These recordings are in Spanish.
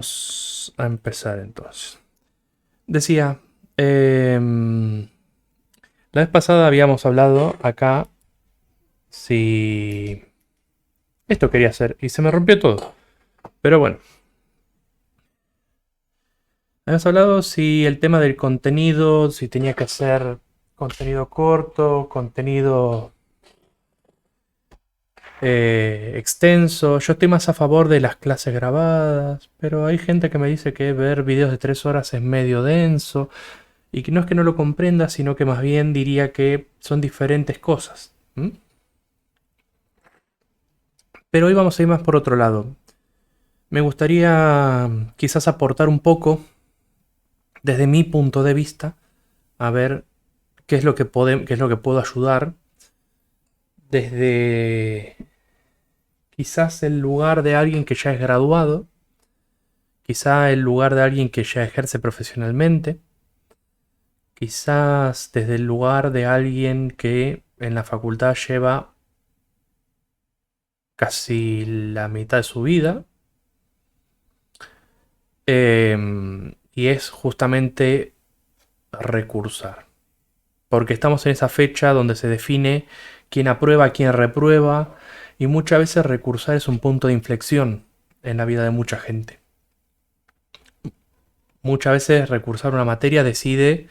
Vamos a empezar entonces. Decía, la vez pasada habíamos hablado acá si esto quería hacer y se me rompió todo. Pero bueno, habíamos hablado si el tema del contenido, si tenía que hacer contenido corto, contenido extenso. Yo estoy más a favor de las clases grabadas, pero hay gente que me dice que ver videos de 3 horas es medio denso. Y que no es que no lo comprenda, sino que más bien diría que son diferentes cosas. ¿M? Pero hoy vamos a ir más por otro lado. Me gustaría quizás aportar un poco desde mi punto de vista, a ver qué es lo que puedo ayudar desde quizás el lugar de alguien que ya es graduado, quizás el lugar de alguien que ya ejerce profesionalmente, quizás desde el lugar de alguien que en la facultad lleva casi la mitad de su vida. Y es justamente recursar. Porque estamos en esa fecha donde se define quién aprueba, quién reprueba. Y muchas veces recursar es un punto de inflexión en la vida de mucha gente. Muchas veces recursar una materia decide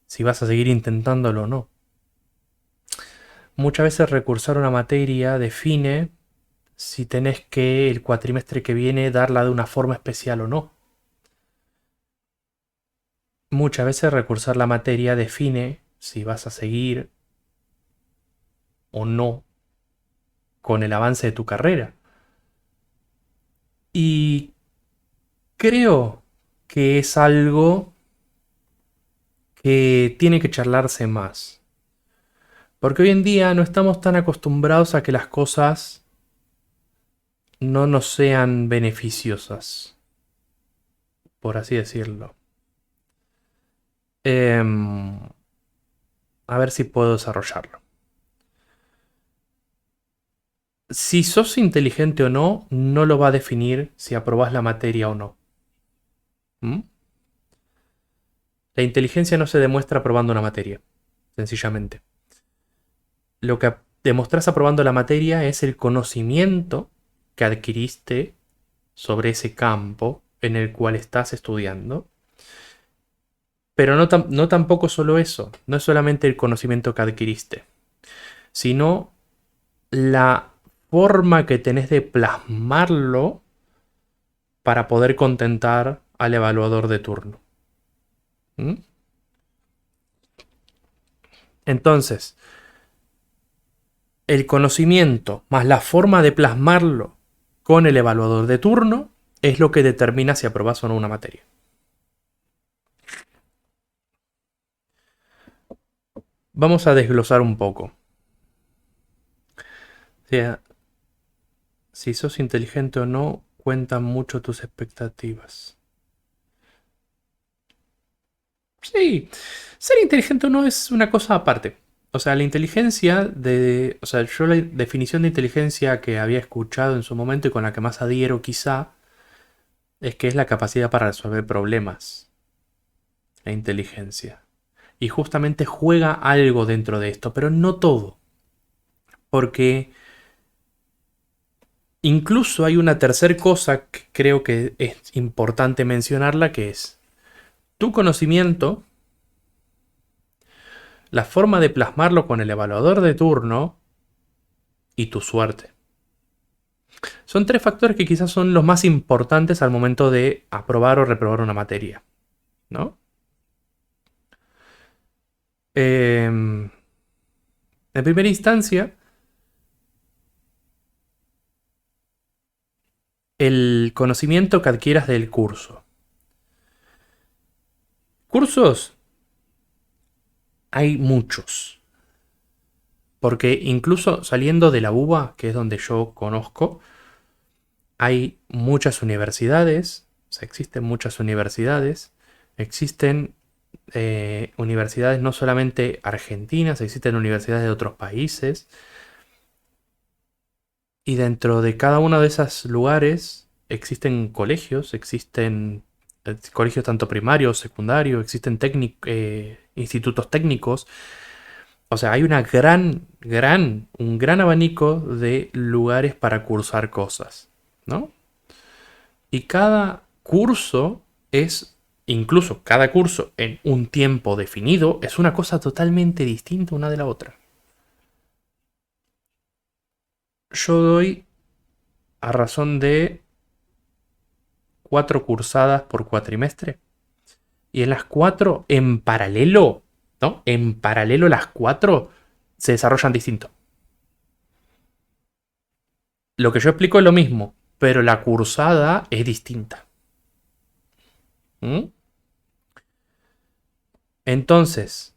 si vas a seguir intentándolo o no. Muchas veces recursar una materia define si tenés que el cuatrimestre que viene darla de una forma especial o no. Muchas veces recursar la materia define si vas a seguir o no con el avance de tu carrera. Y creo que es algo que tiene que charlarse más. Porque hoy en día no estamos tan acostumbrados a que las cosas no nos sean beneficiosas, por así decirlo. A ver si puedo desarrollarlo. Si sos inteligente o no, no lo va a definir si aprobás la materia o no. ¿Mm? La inteligencia no se demuestra aprobando una materia, sencillamente. Lo que demostrás aprobando la materia es el conocimiento que adquiriste sobre ese campo en el cual estás estudiando. Pero no tampoco solo eso, no es solamente el conocimiento que adquiriste, sino la forma que tenés de plasmarlo para poder contentar al evaluador de turno. ¿Mm? Entonces, el conocimiento más la forma de plasmarlo con el evaluador de turno es lo que determina si aprobás o no una materia. Vamos a desglosar un poco. O sea, si sos inteligente o no, cuentan mucho tus expectativas. Sí, ser inteligente o no es una cosa aparte. O sea, la inteligencia o sea, yo la definición de inteligencia que había escuchado en su momento y con la que más adhiero quizá, es que es la capacidad para resolver problemas. La inteligencia. Y justamente juega algo dentro de esto, pero no todo. Porque incluso hay una tercera cosa que creo que es importante mencionarla, que es tu conocimiento, la forma de plasmarlo con el evaluador de turno y tu suerte. Son tres factores que quizás son los más importantes al momento de aprobar o reprobar una materia, ¿no? En primera instancia, el conocimiento que adquieras del curso. Cursos hay muchos. Porque incluso saliendo de la UBA, que es donde yo conozco, hay muchas universidades, o sea, existen muchas universidades, existen universidades no solamente argentinas, existen universidades de otros países, y dentro de cada uno de esos lugares existen colegios, existen colegios tanto primarios, secundarios, existen institutos técnicos. O sea, hay un gran abanico de lugares para cursar cosas, ¿no? Y cada curso es, incluso cada curso en un tiempo definido, es una cosa totalmente distinta una de la otra. Yo doy a razón de 4 cursadas por cuatrimestre. Y en las 4, en paralelo, ¿no? En paralelo las 4 se desarrollan distinto. Lo que yo explico es lo mismo, pero la cursada es distinta. ¿Mm? Entonces,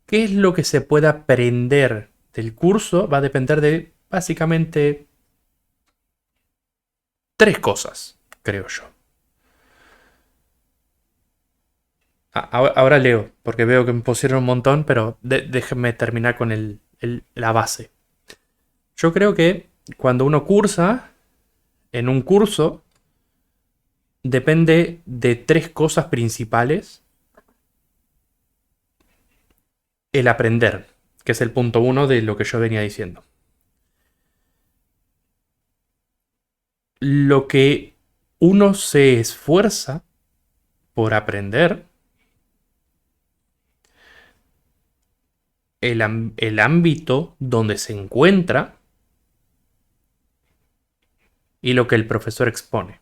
¿qué es lo que se puede aprender del curso? Va a depender de básicamente 3 cosas, creo yo. Ahora leo, porque veo que me pusieron un montón, pero déjenme terminar con la base. Yo creo que cuando uno cursa, en un curso, depende de 3 cosas principales. El aprender, que es el punto 1 de lo que yo venía diciendo. Lo que uno se esfuerza por aprender, el ámbito donde se encuentra y lo que el profesor expone.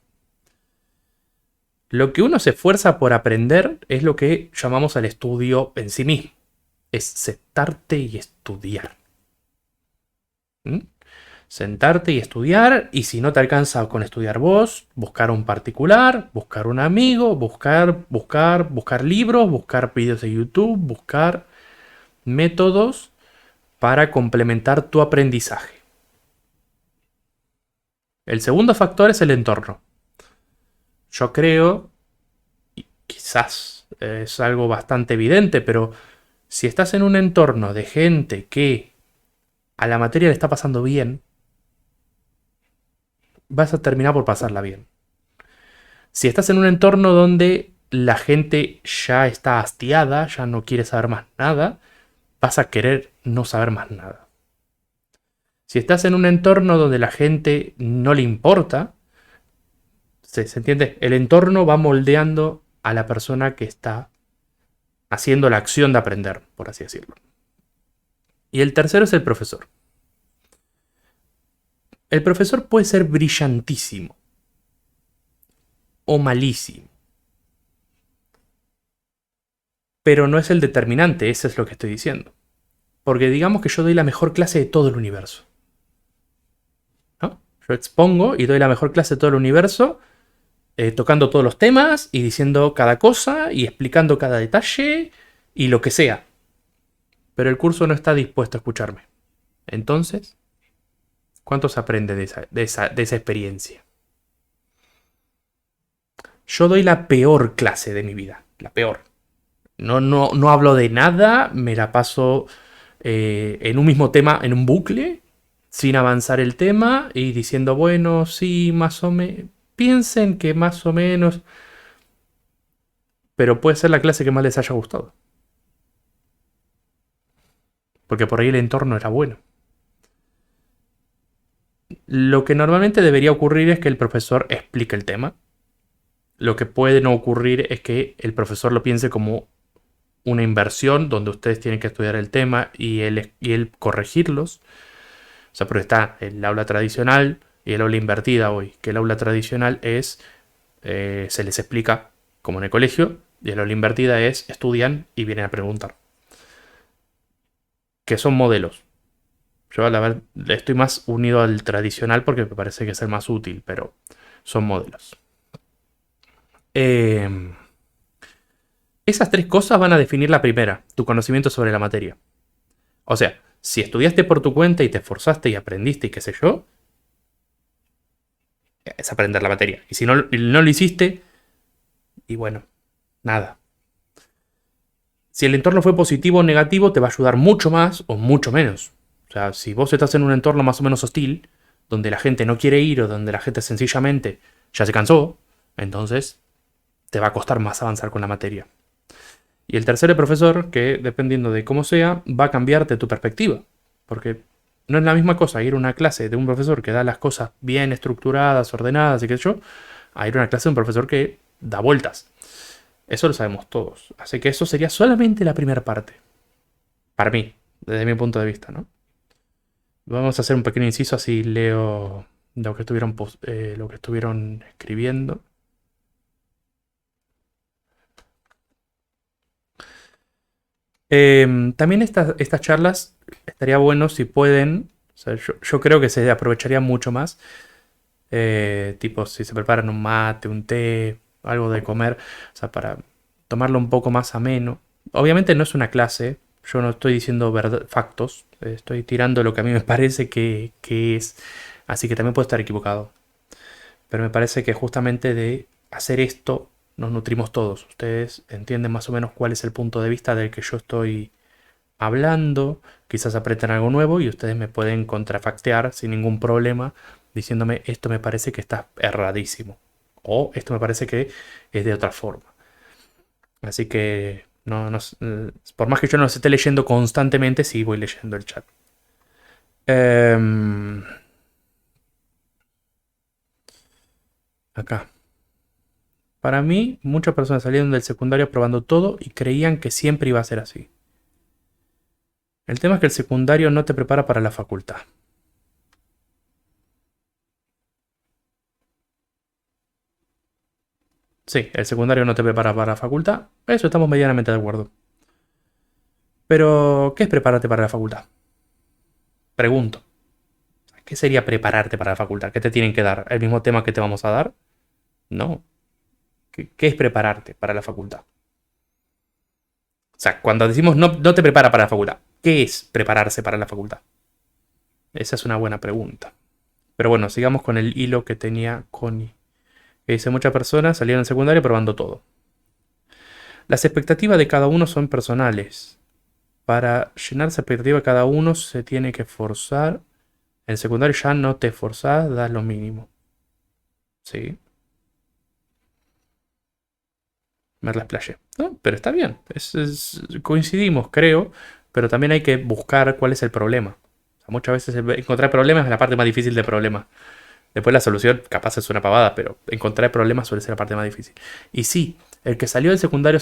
Lo que uno se esfuerza por aprender es lo que llamamos al estudio en sí mismo. Es sentarte y estudiar. ¿Mm? Sentarte y estudiar, y si no te alcanza con estudiar vos, buscar un particular, buscar un amigo, buscar libros, buscar videos de YouTube, buscar métodos para complementar tu aprendizaje. El segundo factor es el entorno. Yo creo, y quizás es algo bastante evidente, pero si estás en un entorno de gente que a la materia le está pasando bien, vas a terminar por pasarla bien. Si estás en un entorno donde la gente ya está hastiada, ya no quiere saber más nada, vas a querer no saber más nada. Si estás en un entorno donde la gente no le importa, ¿se entiende? El entorno va moldeando a la persona que está haciendo la acción de aprender, por así decirlo. Y el tercero es el profesor. El profesor puede ser brillantísimo o malísimo, pero no es el determinante, eso es lo que estoy diciendo. Porque digamos que yo doy la mejor clase de todo el universo, ¿no? Yo expongo y doy la mejor clase de todo el universo, tocando todos los temas y diciendo cada cosa y explicando cada detalle y lo que sea. Pero el curso no está dispuesto a escucharme. Entonces, ¿cuánto se aprende de esa experiencia? Yo doy la peor clase de mi vida. La peor. No hablo de nada, me la paso en un mismo tema, en un bucle, sin avanzar el tema y diciendo, bueno, sí, más o menos. Piensen que más o menos. Pero puede ser la clase que más les haya gustado. Porque por ahí el entorno era bueno. Lo que normalmente debería ocurrir es que el profesor explique el tema. Lo que puede no ocurrir es que el profesor lo piense como una inversión donde ustedes tienen que estudiar el tema y él corregirlos. O sea, pero está el aula tradicional y el aula invertida hoy. Que el aula tradicional es, se les explica como en el colegio, y el aula invertida es, estudian y vienen a preguntar. Que son modelos. Yo la verdad estoy más unido al tradicional porque me parece que es el más útil, pero son modelos. Esas 3 cosas van a definir la primera, tu conocimiento sobre la materia. O sea, si estudiaste por tu cuenta y te esforzaste y aprendiste y qué sé yo, es aprender la materia. Y si no lo hiciste, y bueno, nada. Si el entorno fue positivo o negativo, te va a ayudar mucho más o mucho menos. O sea, si vos estás en un entorno más o menos hostil, donde la gente no quiere ir o donde la gente sencillamente ya se cansó, entonces te va a costar más avanzar con la materia. Y el tercer, el profesor, que dependiendo de cómo sea, va a cambiarte tu perspectiva. Porque no es la misma cosa ir a una clase de un profesor que da las cosas bien estructuradas, ordenadas y qué sé yo, a ir a una clase de un profesor que da vueltas. Eso lo sabemos todos. Así que eso sería solamente la primera parte. Para mí, desde mi punto de vista, ¿no? Vamos a hacer un pequeño inciso, así leo lo que estuvieron escribiendo. También estas charlas estaría bueno si pueden. O sea, yo creo que se aprovecharía mucho más. Tipo, si se preparan un mate, un té, algo de comer. O sea, para tomarlo un poco más ameno. Obviamente no es una clase. Yo no estoy diciendo factos. Estoy tirando lo que a mí me parece que es. Así que también puedo estar equivocado. Pero me parece que justamente de hacer esto nos nutrimos todos. Ustedes entienden más o menos cuál es el punto de vista del que yo estoy hablando, quizás aprietan algo nuevo y ustedes me pueden contrafactear sin ningún problema diciéndome esto me parece que está erradísimo o esto me parece que es de otra forma. Así que por más que yo no los esté leyendo constantemente, sí voy leyendo el chat. Em, acá. Para mí, muchas personas salieron del secundario probando todo y creían que siempre iba a ser así. El tema es que el secundario no te prepara para la facultad. Sí, el secundario no te prepara para la facultad. Eso estamos medianamente de acuerdo. Pero, ¿qué es prepararte para la facultad? Pregunto. ¿Qué sería prepararte para la facultad? ¿Qué te tienen que dar? ¿El mismo tema que te vamos a dar? No. ¿Qué es prepararte para la facultad? O sea, cuando decimos no te prepara para la facultad, ¿qué es prepararse para la facultad? Esa es una buena pregunta. Pero bueno, sigamos con el hilo que tenía Connie. Que dice, muchas personas salieron del secundario probando todo. Las expectativas de cada uno son personales. Para llenar esa expectativa de cada uno se tiene que forzar. En el secundario ya no te forzás, das lo mínimo. Sí, me explayé. No, pero está bien. Coincidimos, creo. Pero también hay que buscar cuál es el problema. O sea, muchas veces encontrar problemas es la parte más difícil del problema. Después la solución capaz es una pavada, pero encontrar problemas suele ser la parte más difícil. Y sí, el que salió del secundario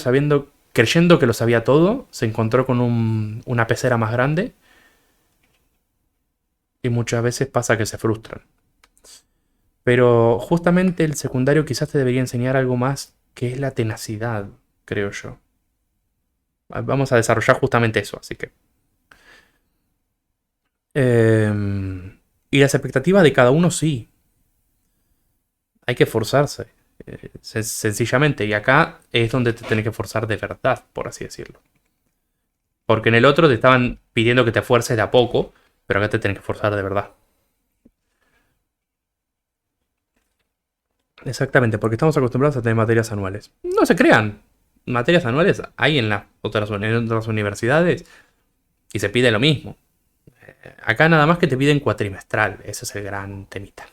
creyendo que lo sabía todo, se encontró con una pecera más grande y muchas veces pasa que se frustran. Pero justamente el secundario quizás te debería enseñar algo más que es la tenacidad, creo yo. Vamos a desarrollar justamente eso, así que. Y las expectativas de cada uno sí. Hay que forzarse. Sencillamente. Y acá es donde te tenés que forzar de verdad, por así decirlo. Porque en el otro te estaban pidiendo que te esfuerces de a poco, pero acá te tenés que forzar de verdad. Exactamente, porque estamos acostumbrados a tener materias anuales. No se crean. Materias anuales hay en otras universidades y se pide lo mismo. Acá nada más que te piden cuatrimestral. Ese es el gran temita.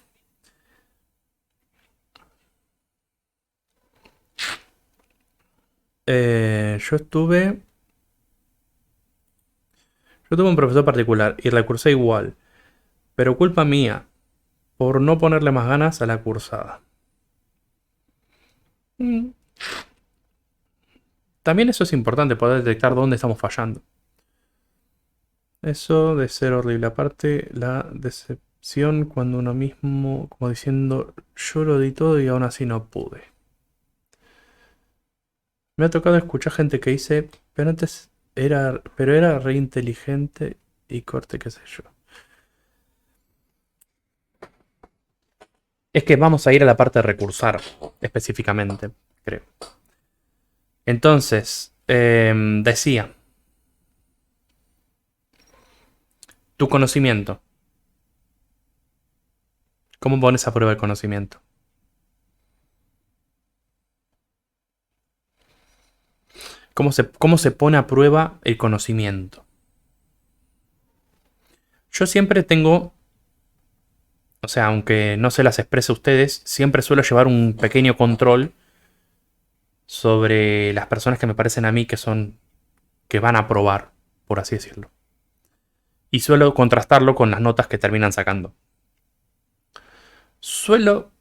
Eh, yo estuve. Yo tuve un profesor particular y la cursé igual. Pero culpa mía por no ponerle más ganas a la cursada. Mm, También eso es importante, poder detectar dónde estamos fallando. Eso de ser horrible. Aparte, la decepción cuando uno mismo, como diciendo, yo lo di todo y aún así no pude. Me ha tocado escuchar gente que dice, pero era re inteligente y corte, qué sé yo. Es que vamos a ir a la parte de recursar, específicamente, creo. Entonces, decía, tu conocimiento. ¿Cómo pones a prueba el conocimiento? Cómo se pone a prueba el conocimiento? Yo siempre tengo O sea, aunque no se las exprese a ustedes, siempre suelo llevar un pequeño control sobre las personas que me parecen a mí que van a aprobar, por así decirlo. Y suelo contrastarlo con las notas que terminan sacando. Suelo,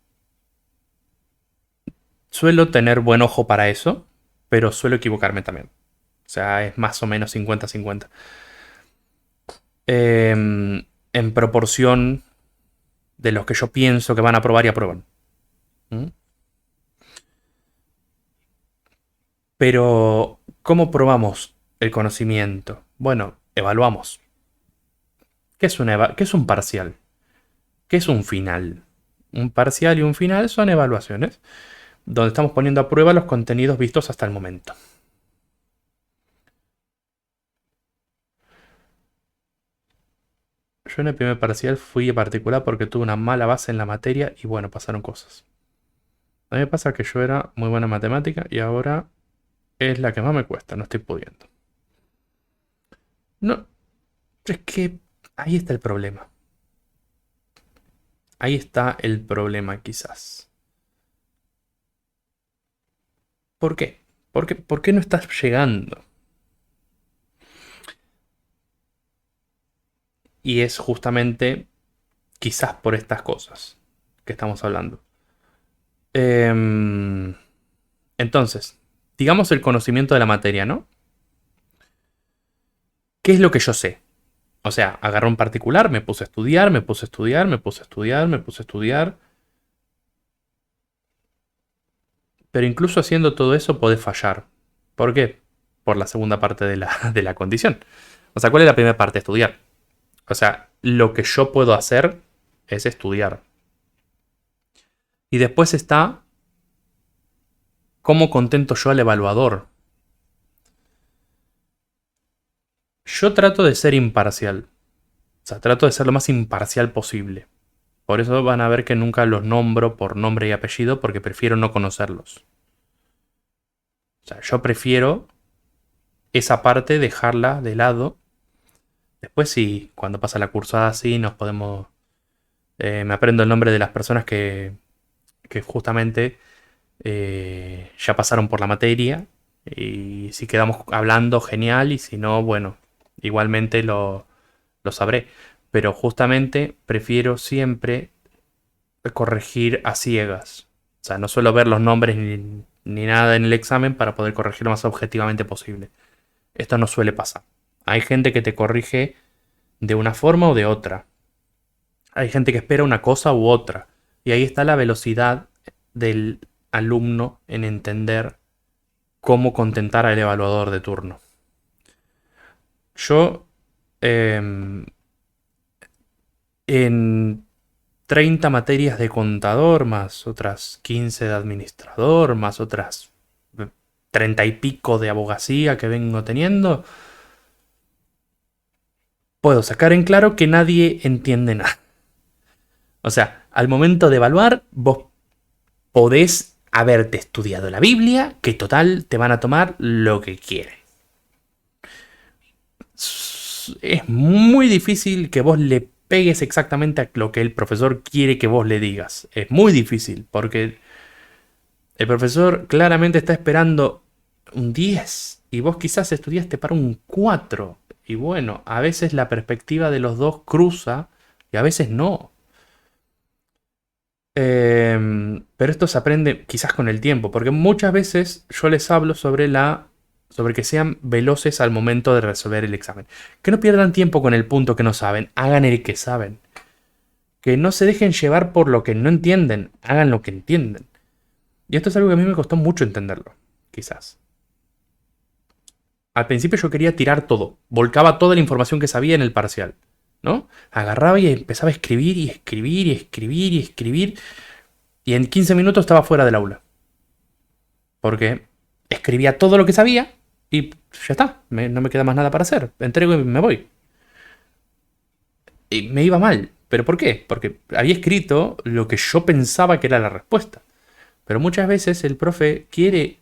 suelo tener buen ojo para eso, pero suelo equivocarme también. O sea, es más o menos 50-50. En proporción de los que yo pienso que van a aprobar y aprueban. ¿Mm? Pero, ¿cómo probamos el conocimiento? Bueno, evaluamos. ¿Qué es un parcial? ¿Qué es un final? Un parcial y un final son evaluaciones, donde estamos poniendo a prueba los contenidos vistos hasta el momento. Yo en el primer parcial fui particular porque tuve una mala base en la materia y bueno, pasaron cosas. A mí me pasa que yo era muy buena en matemática y ahora es la que más me cuesta, no estoy pudiendo. No, es que ahí está el problema. Ahí está el problema quizás. ¿Por qué? ¿Por qué no estás llegando? Y es justamente quizás por estas cosas que estamos hablando. Em, entonces, digamos el conocimiento de la materia, ¿no? ¿Qué es lo que yo sé? O sea, agarré un particular, me puse a estudiar, me puse a estudiar, me puse a estudiar, me puse a estudiar. Pero incluso haciendo todo eso podés fallar. ¿Por qué? Por la segunda parte de de la condición. O sea, ¿cuál es la primera parte? Estudiar. O sea, lo que yo puedo hacer es estudiar. Y después está cómo contento yo al evaluador. Yo trato de ser imparcial. O sea, trato de ser lo más imparcial posible. Por eso van a ver que nunca los nombro por nombre y apellido porque prefiero no conocerlos. O sea, yo prefiero esa parte dejarla de lado. Después sí, cuando pasa la cursada sí nos podemos... me aprendo el nombre de las personas que justamente ya pasaron por la materia. Y si quedamos hablando, genial. Y si no, bueno, igualmente lo sabré. Pero justamente prefiero siempre corregir a ciegas. O sea, no suelo ver los nombres ni nada en el examen para poder corregir lo más objetivamente posible. Esto no suele pasar. Hay gente que te corrige de una forma o de otra. Hay gente que espera una cosa u otra. Y ahí está la velocidad del alumno en entender cómo contentar al evaluador de turno. Yo, eh, en 30 materias de contador, más otras 15 de administrador, más otras 30 y pico de abogacía que vengo teniendo, puedo sacar en claro que nadie entiende nada. O sea, al momento de evaluar, vos podés haberte estudiado la Biblia, que total te van a tomar lo que quieren. Es muy difícil que vos le pegues exactamente a lo que el profesor quiere que vos le digas. Es muy difícil, porque el profesor claramente está esperando un 10 y vos quizás estudiaste para un 4. Y bueno, a veces la perspectiva de los dos cruza y a veces no. Pero esto se aprende quizás con el tiempo, porque muchas veces yo les hablo sobre que sean veloces al momento de resolver el examen. Que no pierdan tiempo con el punto que no saben, hagan el que saben. Que no se dejen llevar por lo que no entienden, hagan lo que entienden. Y esto es algo que a mí me costó mucho entenderlo, quizás. Al principio yo quería tirar todo, volcaba toda la información que sabía en el parcial, ¿no? Agarraba y empezaba a escribir y escribir y escribir y escribir. Y en 15 minutos estaba fuera del aula. Porque escribía todo lo que sabía y ya está, no me queda más nada para hacer. Entrego y me voy. Y me iba mal. ¿Pero por qué? Porque había escrito lo que yo pensaba que era la respuesta. Pero muchas veces el profe quiere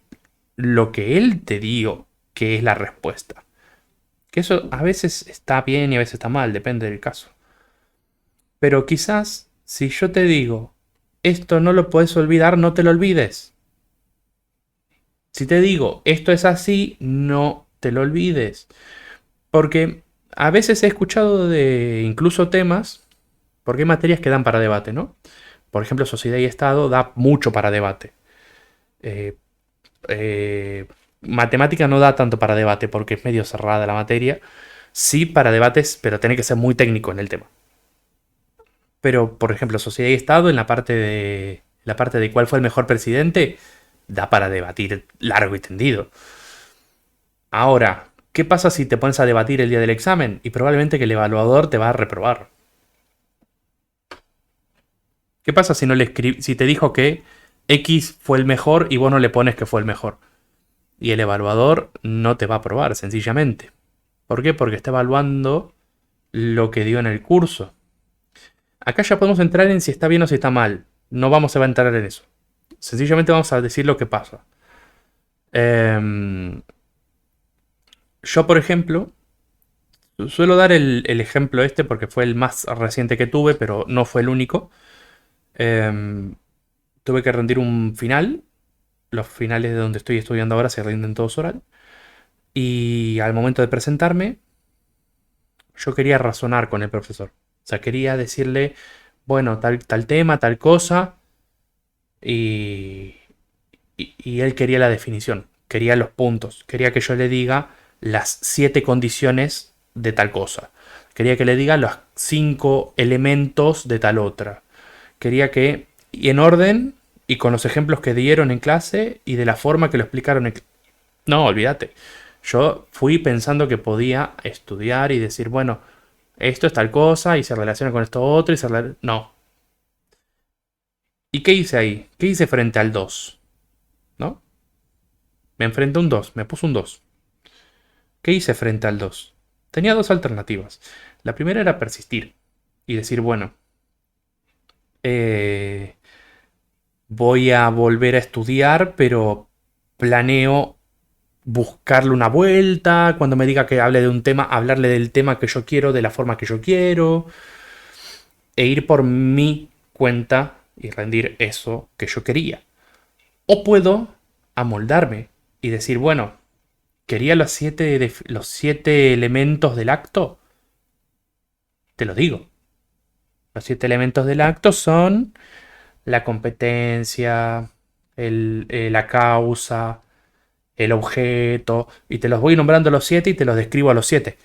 lo que él te dio que es la respuesta. Que eso a veces está bien y a veces está mal, depende del caso. Pero quizás Si yo te digo, esto no lo puedes olvidar, no te lo olvides. Si te digo, esto es así, no te lo olvides. Porque a veces he escuchado de incluso temas, porque hay materias que dan para debate, ¿no? Por ejemplo, sociedad y Estado da mucho para debate. Eh, Matemática no da tanto para debate porque es medio cerrada la materia. Sí para debates, pero tiene que ser muy técnico en el tema. Pero, por ejemplo, sociedad y Estado, en la parte de cuál fue el mejor presidente, da para debatir largo y tendido. Ahora, ¿qué pasa si te pones a debatir el día del examen? Y probablemente que el evaluador te va a reprobar. ¿Qué pasa si no le si te dijo que X fue el mejor y vos no le pones que fue el mejor? Y el evaluador no te va a aprobar, sencillamente. ¿Por qué? Porque está evaluando lo que dio en el curso. Acá ya podemos entrar en si está bien o si está mal. No vamos a entrar en eso. Sencillamente vamos a decir lo que pasa. Yo, por ejemplo, suelo dar el ejemplo este porque fue el más reciente que tuve, pero no fue el único. Tuve que rendir un final. Los finales de donde estoy estudiando ahora se rinden todos oral. Y al momento de presentarme, yo quería razonar con el profesor. O sea, quería decirle, bueno, tal tema, tal cosa. Y, y él quería la definición, quería los puntos, quería que yo le diga las 7 condiciones de tal cosa. Quería que le diga los 5 elementos de tal otra. Quería que, y en orden, y con los ejemplos que dieron en clase, y de la forma que lo explicaron en clase. No, olvídate. Yo fui pensando que podía estudiar y decir, bueno, esto es tal cosa, y se relaciona con esto otro, y no. ¿Y qué hice ahí? ¿Qué hice frente al 2? ¿No? Me enfrenté a un 2, me puso un 2. ¿Qué hice frente al 2? Tenía dos alternativas. La primera era persistir y decir, bueno, eh, voy a volver a estudiar, pero planeo buscarle una vuelta. Cuando me diga que hable de un tema, hablarle del tema que yo quiero, de la forma que yo quiero, e ir por mi cuenta y rendir eso que yo quería. O puedo amoldarme y decir, bueno, quería los siete elementos del acto, te lo digo. Los 7 elementos del acto son la competencia, la causa, el objeto, y te los voy nombrando los 7 y te los describo a los 7.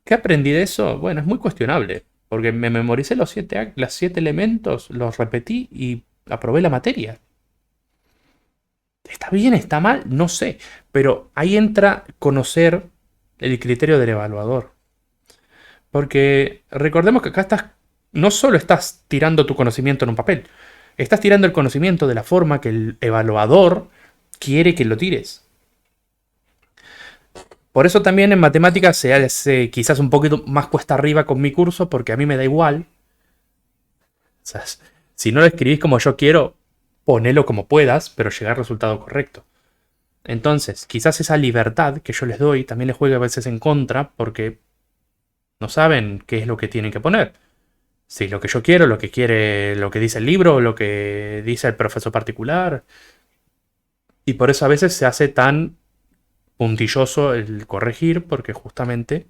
¿Qué aprendí de eso? Bueno, es muy cuestionable, porque me memoricé los siete elementos, los repetí y aprobé la materia. ¿Está bien? ¿Está mal? No sé, pero ahí entra conocer el criterio del evaluador. Porque recordemos que acá no solo estás tirando tu conocimiento en un papel, estás tirando el conocimiento de la forma que el evaluador quiere que lo tires. Por eso también en matemáticas se hace quizás un poquito más cuesta arriba con mi curso, porque a mí me da igual. O sea, si no lo escribís como yo quiero, ponelo como puedas, pero llegar al resultado correcto. Entonces, quizás esa libertad que yo les doy también les juegue a veces en contra, porque no saben qué es lo que tienen que poner. Si lo que yo quiero, lo que quiere, lo que dice el libro, lo que dice el profesor particular. Y por eso a veces se hace tan puntilloso el corregir, porque justamente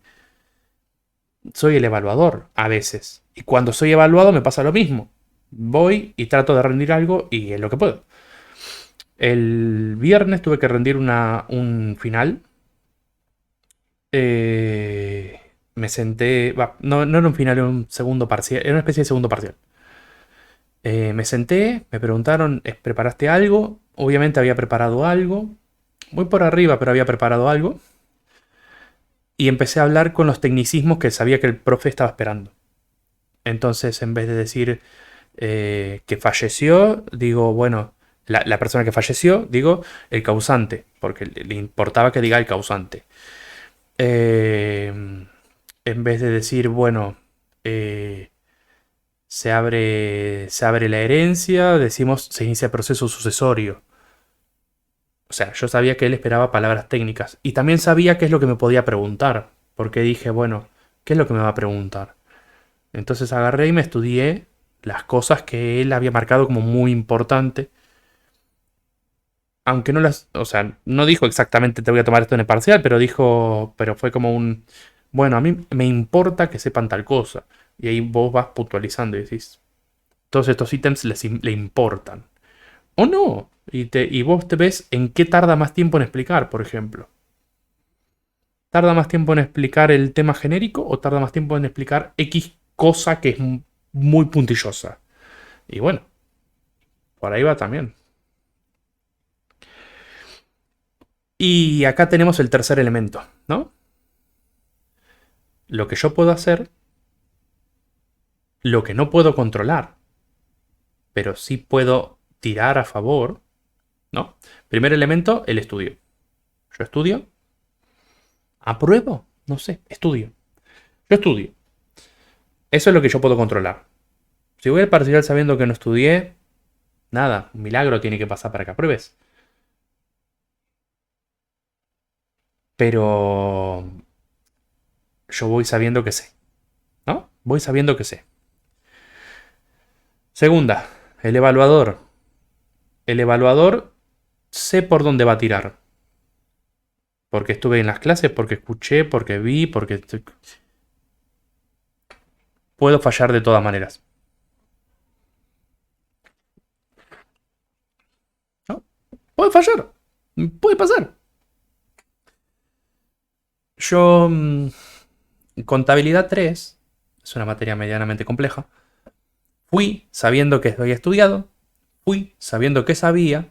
soy el evaluador a veces. Y cuando soy evaluado me pasa lo mismo. Voy y trato de rendir algo y es lo que puedo. El viernes tuve que rendir un final. Me senté. No era un final, era un segundo parcial. Era una especie de segundo parcial. Me senté, me preguntaron, ¿preparaste algo? Obviamente había preparado algo. Muy por arriba, pero había preparado algo. Y empecé a hablar con los tecnicismos que sabía que el profe estaba esperando. Entonces, en vez de decir que falleció, digo, bueno, la persona que falleció, digo, el causante, porque le importaba que diga el causante. Eh, en vez de decir, bueno, se abre la herencia, decimos, se inicia el proceso sucesorio. O sea, yo sabía que él esperaba palabras técnicas. Y también sabía qué es lo que me podía preguntar. Porque dije, bueno, ¿qué es lo que me va a preguntar? Entonces agarré y me estudié las cosas que él había marcado como muy importante. Aunque no las, o sea, no dijo exactamente te voy a tomar esto en el parcial, pero fue como un, bueno, a mí me importa que sepan tal cosa. Y ahí vos vas puntualizando y decís, todos estos ítems le importan. O no. Y vos te ves en qué tarda más tiempo en explicar, por ejemplo. ¿Tarda más tiempo en explicar el tema genérico o tarda más tiempo en explicar X cosa que es muy puntillosa? Y bueno, por ahí va también. Y acá tenemos el tercer elemento, ¿no? Lo que yo puedo hacer, lo que no puedo controlar, pero sí puedo tirar a favor, ¿no? Primer elemento, el estudio. Yo estudio, apruebo, no sé, estudio. Yo estudio. Eso es lo que yo puedo controlar. Si voy al parcial sabiendo que no estudié, nada, un milagro tiene que pasar para que apruebes. Pero yo voy sabiendo que sé, ¿no? Voy sabiendo que sé. Segunda, el evaluador. El evaluador sé por dónde va a tirar. Porque estuve en las clases, porque escuché, porque vi, porque puedo fallar de todas maneras. ¿No? Puedo fallar. Puede pasar. Yo, contabilidad 3 es una materia medianamente compleja. Fui sabiendo que había estudiado. Fui sabiendo que sabía.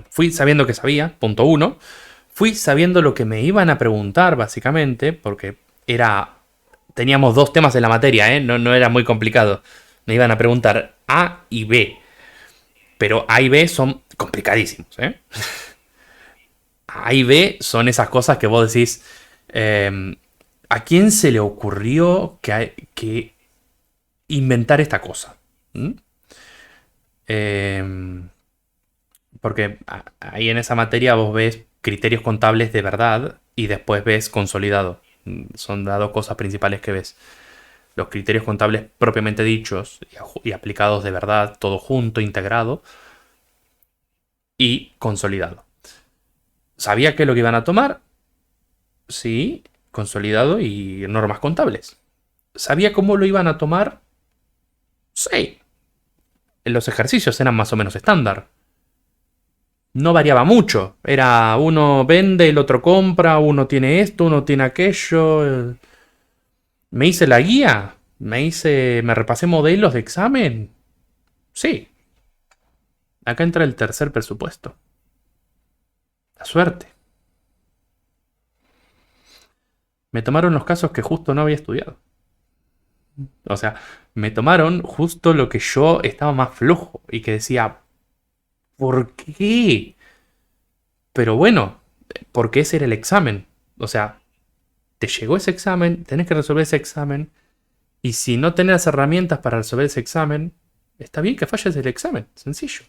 Fui sabiendo que sabía, punto uno. Fui sabiendo lo que me iban a preguntar, básicamente, porque era. Teníamos dos temas en la materia, ¿eh? No era muy complicado. Me iban a preguntar A y B. Pero A y B son complicadísimos, ¿eh? A y B son esas cosas que vos decís. ¿A quién se le ocurrió que inventar esta cosa? ¿Mm? Eh, Porque ahí en esa materia vos ves criterios contables de verdad y después ves consolidado. Son las dos cosas principales que ves. Los criterios contables propiamente dichos y aplicados de verdad, todo junto, integrado y consolidado. ¿Sabía qué es lo que iban a tomar? Sí, consolidado y normas contables. ¿Sabía cómo lo iban a tomar? Sí. Los ejercicios eran más o menos estándar. No variaba mucho. Era uno vende, el otro compra, uno tiene esto, uno tiene aquello. ¿Me hice la guía? ¿Me repasé modelos de examen? Sí. Acá entra el tercer presupuesto. La suerte. Me tomaron los casos que justo no había estudiado. O sea, me tomaron justo lo que yo estaba más flojo y que decía, ¿por qué? Pero bueno, porque ese era el examen. O sea, te llegó ese examen, tenés que resolver ese examen. Y si no tenés las herramientas para resolver ese examen, está bien que falles el examen. Sencillo.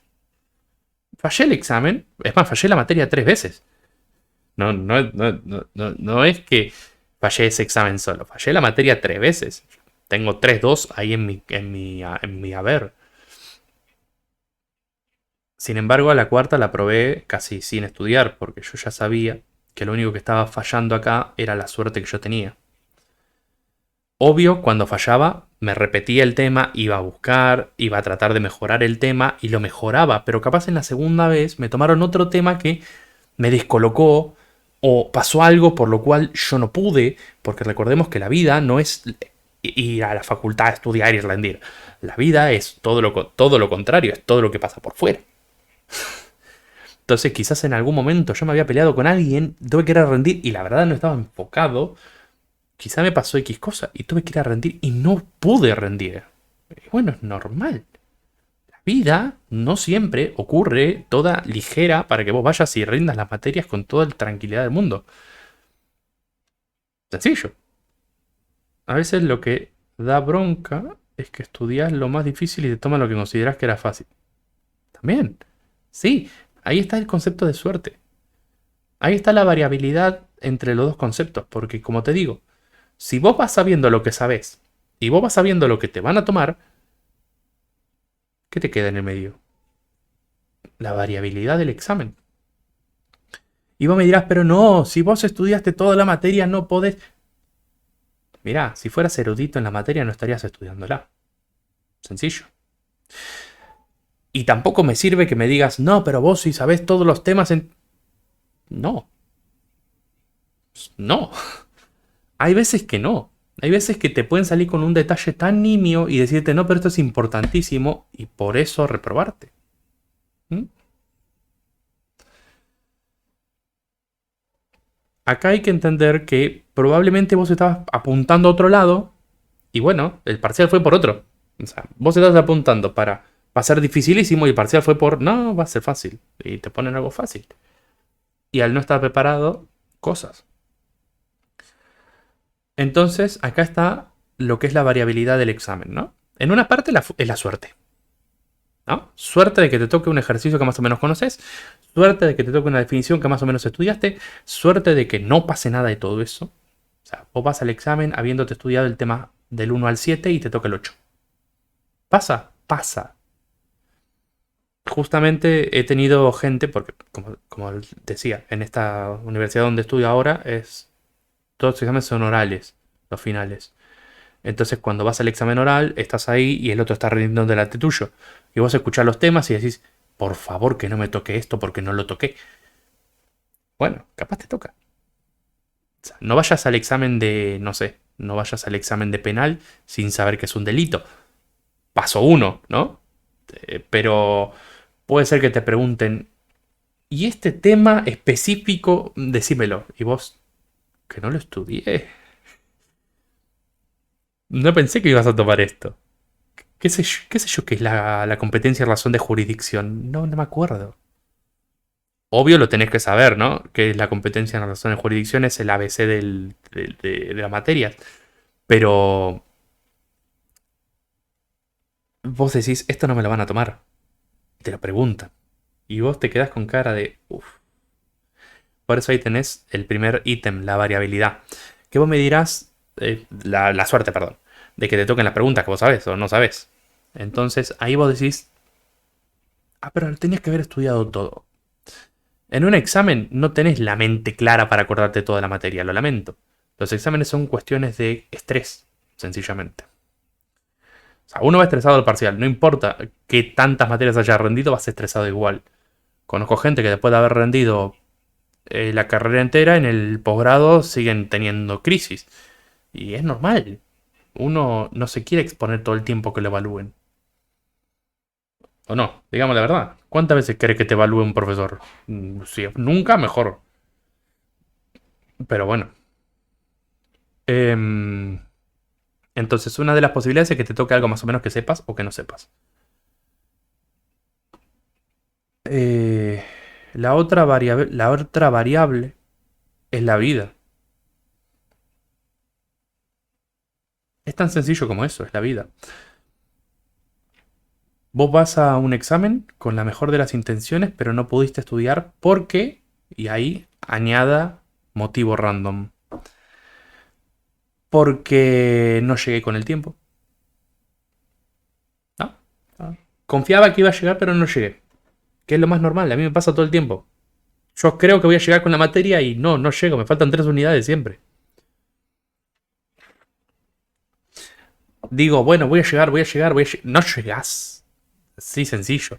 Fallé el examen. Es más, fallé la materia 3 veces. No es que fallé ese examen solo. Fallé la materia 3 veces. Tengo 3-2 ahí en mi haber. Sin embargo, a la cuarta la probé casi sin estudiar, porque yo ya sabía que lo único que estaba fallando acá era la suerte que yo tenía. Obvio, cuando fallaba, me repetía el tema, iba a buscar, iba a tratar de mejorar el tema y lo mejoraba, pero capaz en la segunda vez me tomaron otro tema que me descolocó o pasó algo por lo cual yo no pude, porque recordemos que la vida no es ir a la facultad a estudiar y rendir. La vida es todo lo contrario, es todo lo que pasa por fuera. Entonces quizás en algún momento yo me había peleado con alguien, tuve que ir a rendir y la verdad no estaba enfocado. Quizá me pasó X cosa y tuve que ir a rendir y no pude rendir. Y bueno, es normal. La vida no siempre ocurre toda ligera para que vos vayas y rindas las materias con toda la tranquilidad del mundo. Sencillo. A veces lo que da bronca es que estudias lo más difícil y te toman lo que consideras que era fácil. También. Sí, ahí está el concepto de suerte. Ahí está la variabilidad entre los dos conceptos, porque como te digo, si vos vas sabiendo lo que sabés y vos vas sabiendo lo que te van a tomar, ¿Qué te queda en el medio? La variabilidad del examen. Y vos me dirás, pero no, si vos estudiaste toda la materia no podés... Mirá, si fueras erudito en la materia no estarías estudiándola. Sencillo. Y tampoco me sirve que me digas, no, pero vos si sabés todos los temas en... No. No. Hay veces que no. Hay veces que te pueden salir con un detalle tan nimio y decirte, no, pero esto es importantísimo y por eso reprobarte. ¿Mm? Acá hay que entender que probablemente vos estabas apuntando a otro lado y bueno, el parcial fue por otro. O sea, vos estabas apuntando para va a ser dificilísimo y el parcial fue por no, va a ser fácil. Y te ponen algo fácil. Y al no estar preparado, cosas. Entonces, acá está lo que es la variabilidad del examen, ¿no? En una parte es la suerte, ¿no? Suerte de que te toque un ejercicio que más o menos conoces, suerte de que te toque una definición que más o menos estudiaste, suerte de que no pase nada de todo eso. O sea, vos vas al examen habiéndote estudiado el tema del 1 al 7 y te toca el 8. ¿Pasa? Pasa. Justamente he tenido gente, porque como decía, en esta universidad donde estudio ahora, todos los exámenes son orales, los finales. Entonces cuando vas al examen oral, estás ahí y el otro está rindiendo delante tuyo. Y vos escuchás los temas y decís, por favor que no me toque esto porque no lo toqué. Bueno, capaz te toca. O sea, no vayas al examen de, no sé, no vayas al examen de penal sin saber que es un delito. Paso uno, ¿no? Pero puede ser que te pregunten, ¿y este tema específico? Decímelo. Y vos, que no lo estudié. No pensé que ibas a tomar esto. ¿Qué sé yo qué es la competencia en razón de jurisdicción? No, no me acuerdo. Obvio lo tenés que saber, ¿no? Que la competencia en razón de jurisdicción es el ABC de la materia. Pero vos decís, esto no me lo van a tomar. Te lo preguntan. Y vos te quedás con cara de, uff. Por eso ahí tenés el primer ítem, la variabilidad. Que vos me dirás, la suerte, perdón, de que te toquen las preguntas que vos sabés o no sabés. Entonces ahí vos decís, pero tenías que haber estudiado todo. En un examen no tenés la mente clara para acordarte toda la materia, lo lamento. Los exámenes son cuestiones de estrés, sencillamente. O sea, uno va estresado al parcial, no importa qué tantas materias haya rendido, vas estresado igual. Conozco gente que después de haber rendido la carrera entera, en el posgrado siguen teniendo crisis. Y es normal. Uno no se quiere exponer todo el tiempo que lo evalúen. ¿O no? Digamos la verdad. ¿Cuántas veces quiere que te evalúe un profesor? Sí, nunca mejor. Pero bueno. Em, entonces, una de las posibilidades es que te toque algo más o menos que sepas o que no sepas. Eh, la otra variable es la vida. Es tan sencillo como eso, es la vida. Vos vas a un examen con la mejor de las intenciones, pero no pudiste estudiar porque, y ahí añada motivo random, porque no llegué con el tiempo. ¿No? Confiaba que iba a llegar, pero no llegué. Que es lo más normal, a mí me pasa todo el tiempo. Yo creo que voy a llegar con la materia y no llego, me faltan 3 unidades siempre. Digo, bueno, voy a llegar. No llegás. Sí, sencillo.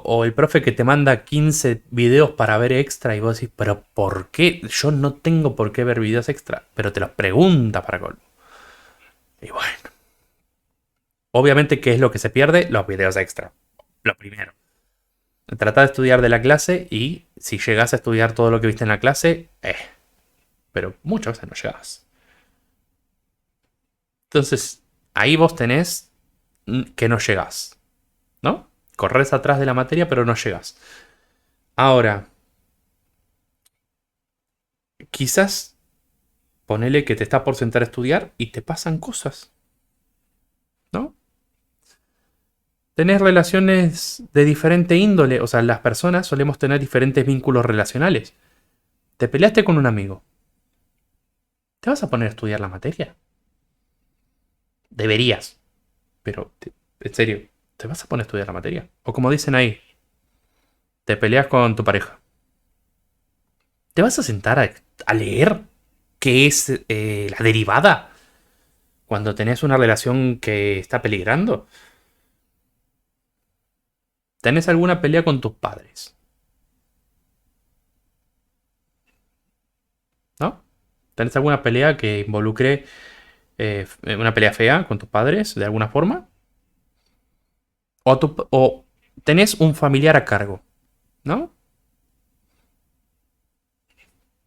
O el profe que te manda 15 videos para ver extra y vos decís, pero ¿por qué? Yo no tengo por qué ver videos extra, pero te los pregunta para colmo. Y bueno, obviamente, ¿qué es lo que se pierde? Los videos extra. Lo primero. Trata de estudiar de la clase y si llegas a estudiar todo lo que viste en la clase, pero muchas veces no llegas. Entonces, ahí vos tenés que no llegás, ¿no? Corres atrás de la materia, pero no llegas. Ahora, quizás ponele que te estás por sentar a estudiar y te pasan cosas, ¿no? Tenés relaciones de diferente índole, o sea, las personas solemos tener diferentes vínculos relacionales. Te peleaste con un amigo. ¿Te vas a poner a estudiar la materia? Deberías, pero en serio, te vas a poner a estudiar la materia. O como dicen ahí, te peleas con tu pareja. ¿Te vas a sentar a leer qué es la derivada cuando tenés una relación que está peligrando? ¿Tenés alguna pelea con tus padres? ¿No? ¿Tenés alguna pelea que involucre una pelea fea con tus padres de alguna forma? O tenés un familiar a cargo, ¿no?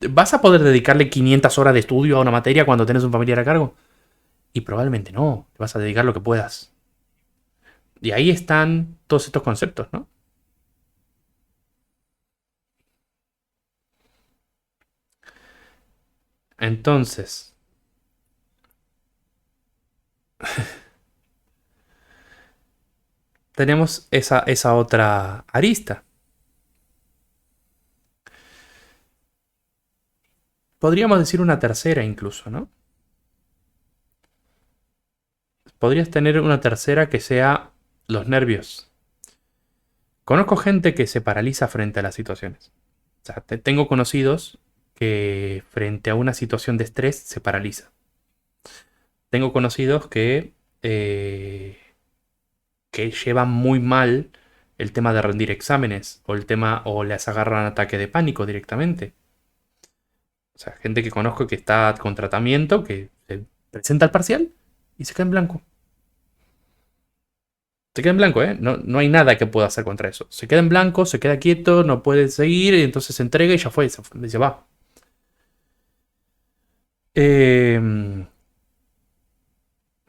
¿Vas a poder dedicarle 500 horas de estudio a una materia cuando tenés un familiar a cargo? Y probablemente no, te vas a dedicar lo que puedas. Y ahí están todos estos conceptos, ¿no? Entonces, tenemos esa otra arista. Podríamos decir una tercera incluso, ¿no? Podrías tener una tercera que sea los nervios. Conozco gente que se paraliza frente a las situaciones. O sea, tengo conocidos que frente a una situación de estrés se paraliza. Tengo conocidos que llevan muy mal el tema de rendir exámenes o el tema o les agarran ataque de pánico directamente. O sea, gente que conozco que está con tratamiento, que se presenta al parcial y se queda en blanco. Se queda en blanco, ¿eh? No, no hay nada que pueda hacer contra eso. Se queda en blanco, se queda quieto, no puede seguir, y entonces se entrega y ya fue, se va. Eh,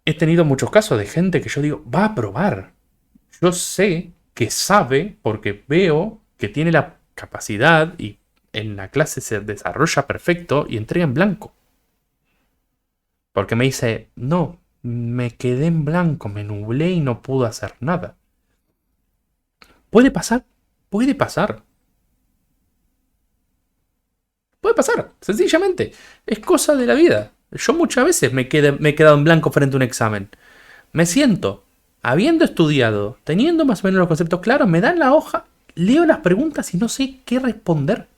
He tenido muchos casos de gente que yo digo, va a probar. Yo sé que sabe porque veo que tiene la capacidad y en la clase se desarrolla perfecto y entrega en blanco. Porque me dice, no, me quedé en blanco, me nublé y no pude hacer nada. Puede pasar, puede pasar, puede pasar, sencillamente. Es cosa de la vida. Yo muchas veces me he quedado en blanco frente a un examen. Me siento, habiendo estudiado, teniendo más o menos los conceptos claros, me dan la hoja, leo las preguntas y no sé qué responder.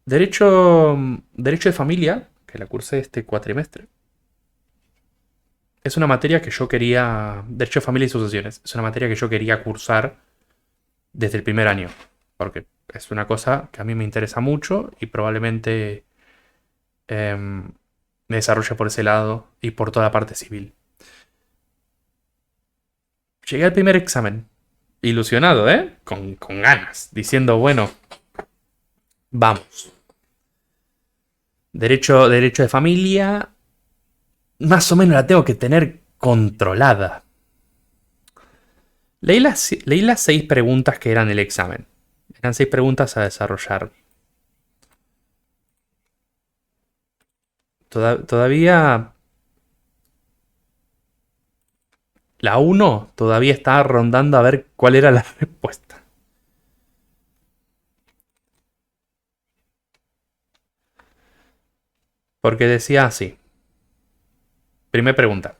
Derecho de familia, que la cursé este cuatrimestre, es una materia que yo quería. Derecho de familia y sucesiones. Es una materia que yo quería cursar desde el primer año. Porque es una cosa que a mí me interesa mucho y probablemente me desarrolle por ese lado y por toda la parte civil. Llegué al primer examen, ilusionado, ¿eh? Con ganas, diciendo, bueno, vamos. Derecho de familia, más o menos la tengo que tener controlada. Leí las 6 preguntas que eran el examen. Eran 6 preguntas a desarrollar. Todavía la uno todavía estaba rondando a ver cuál era la respuesta. Porque decía así. Primera pregunta.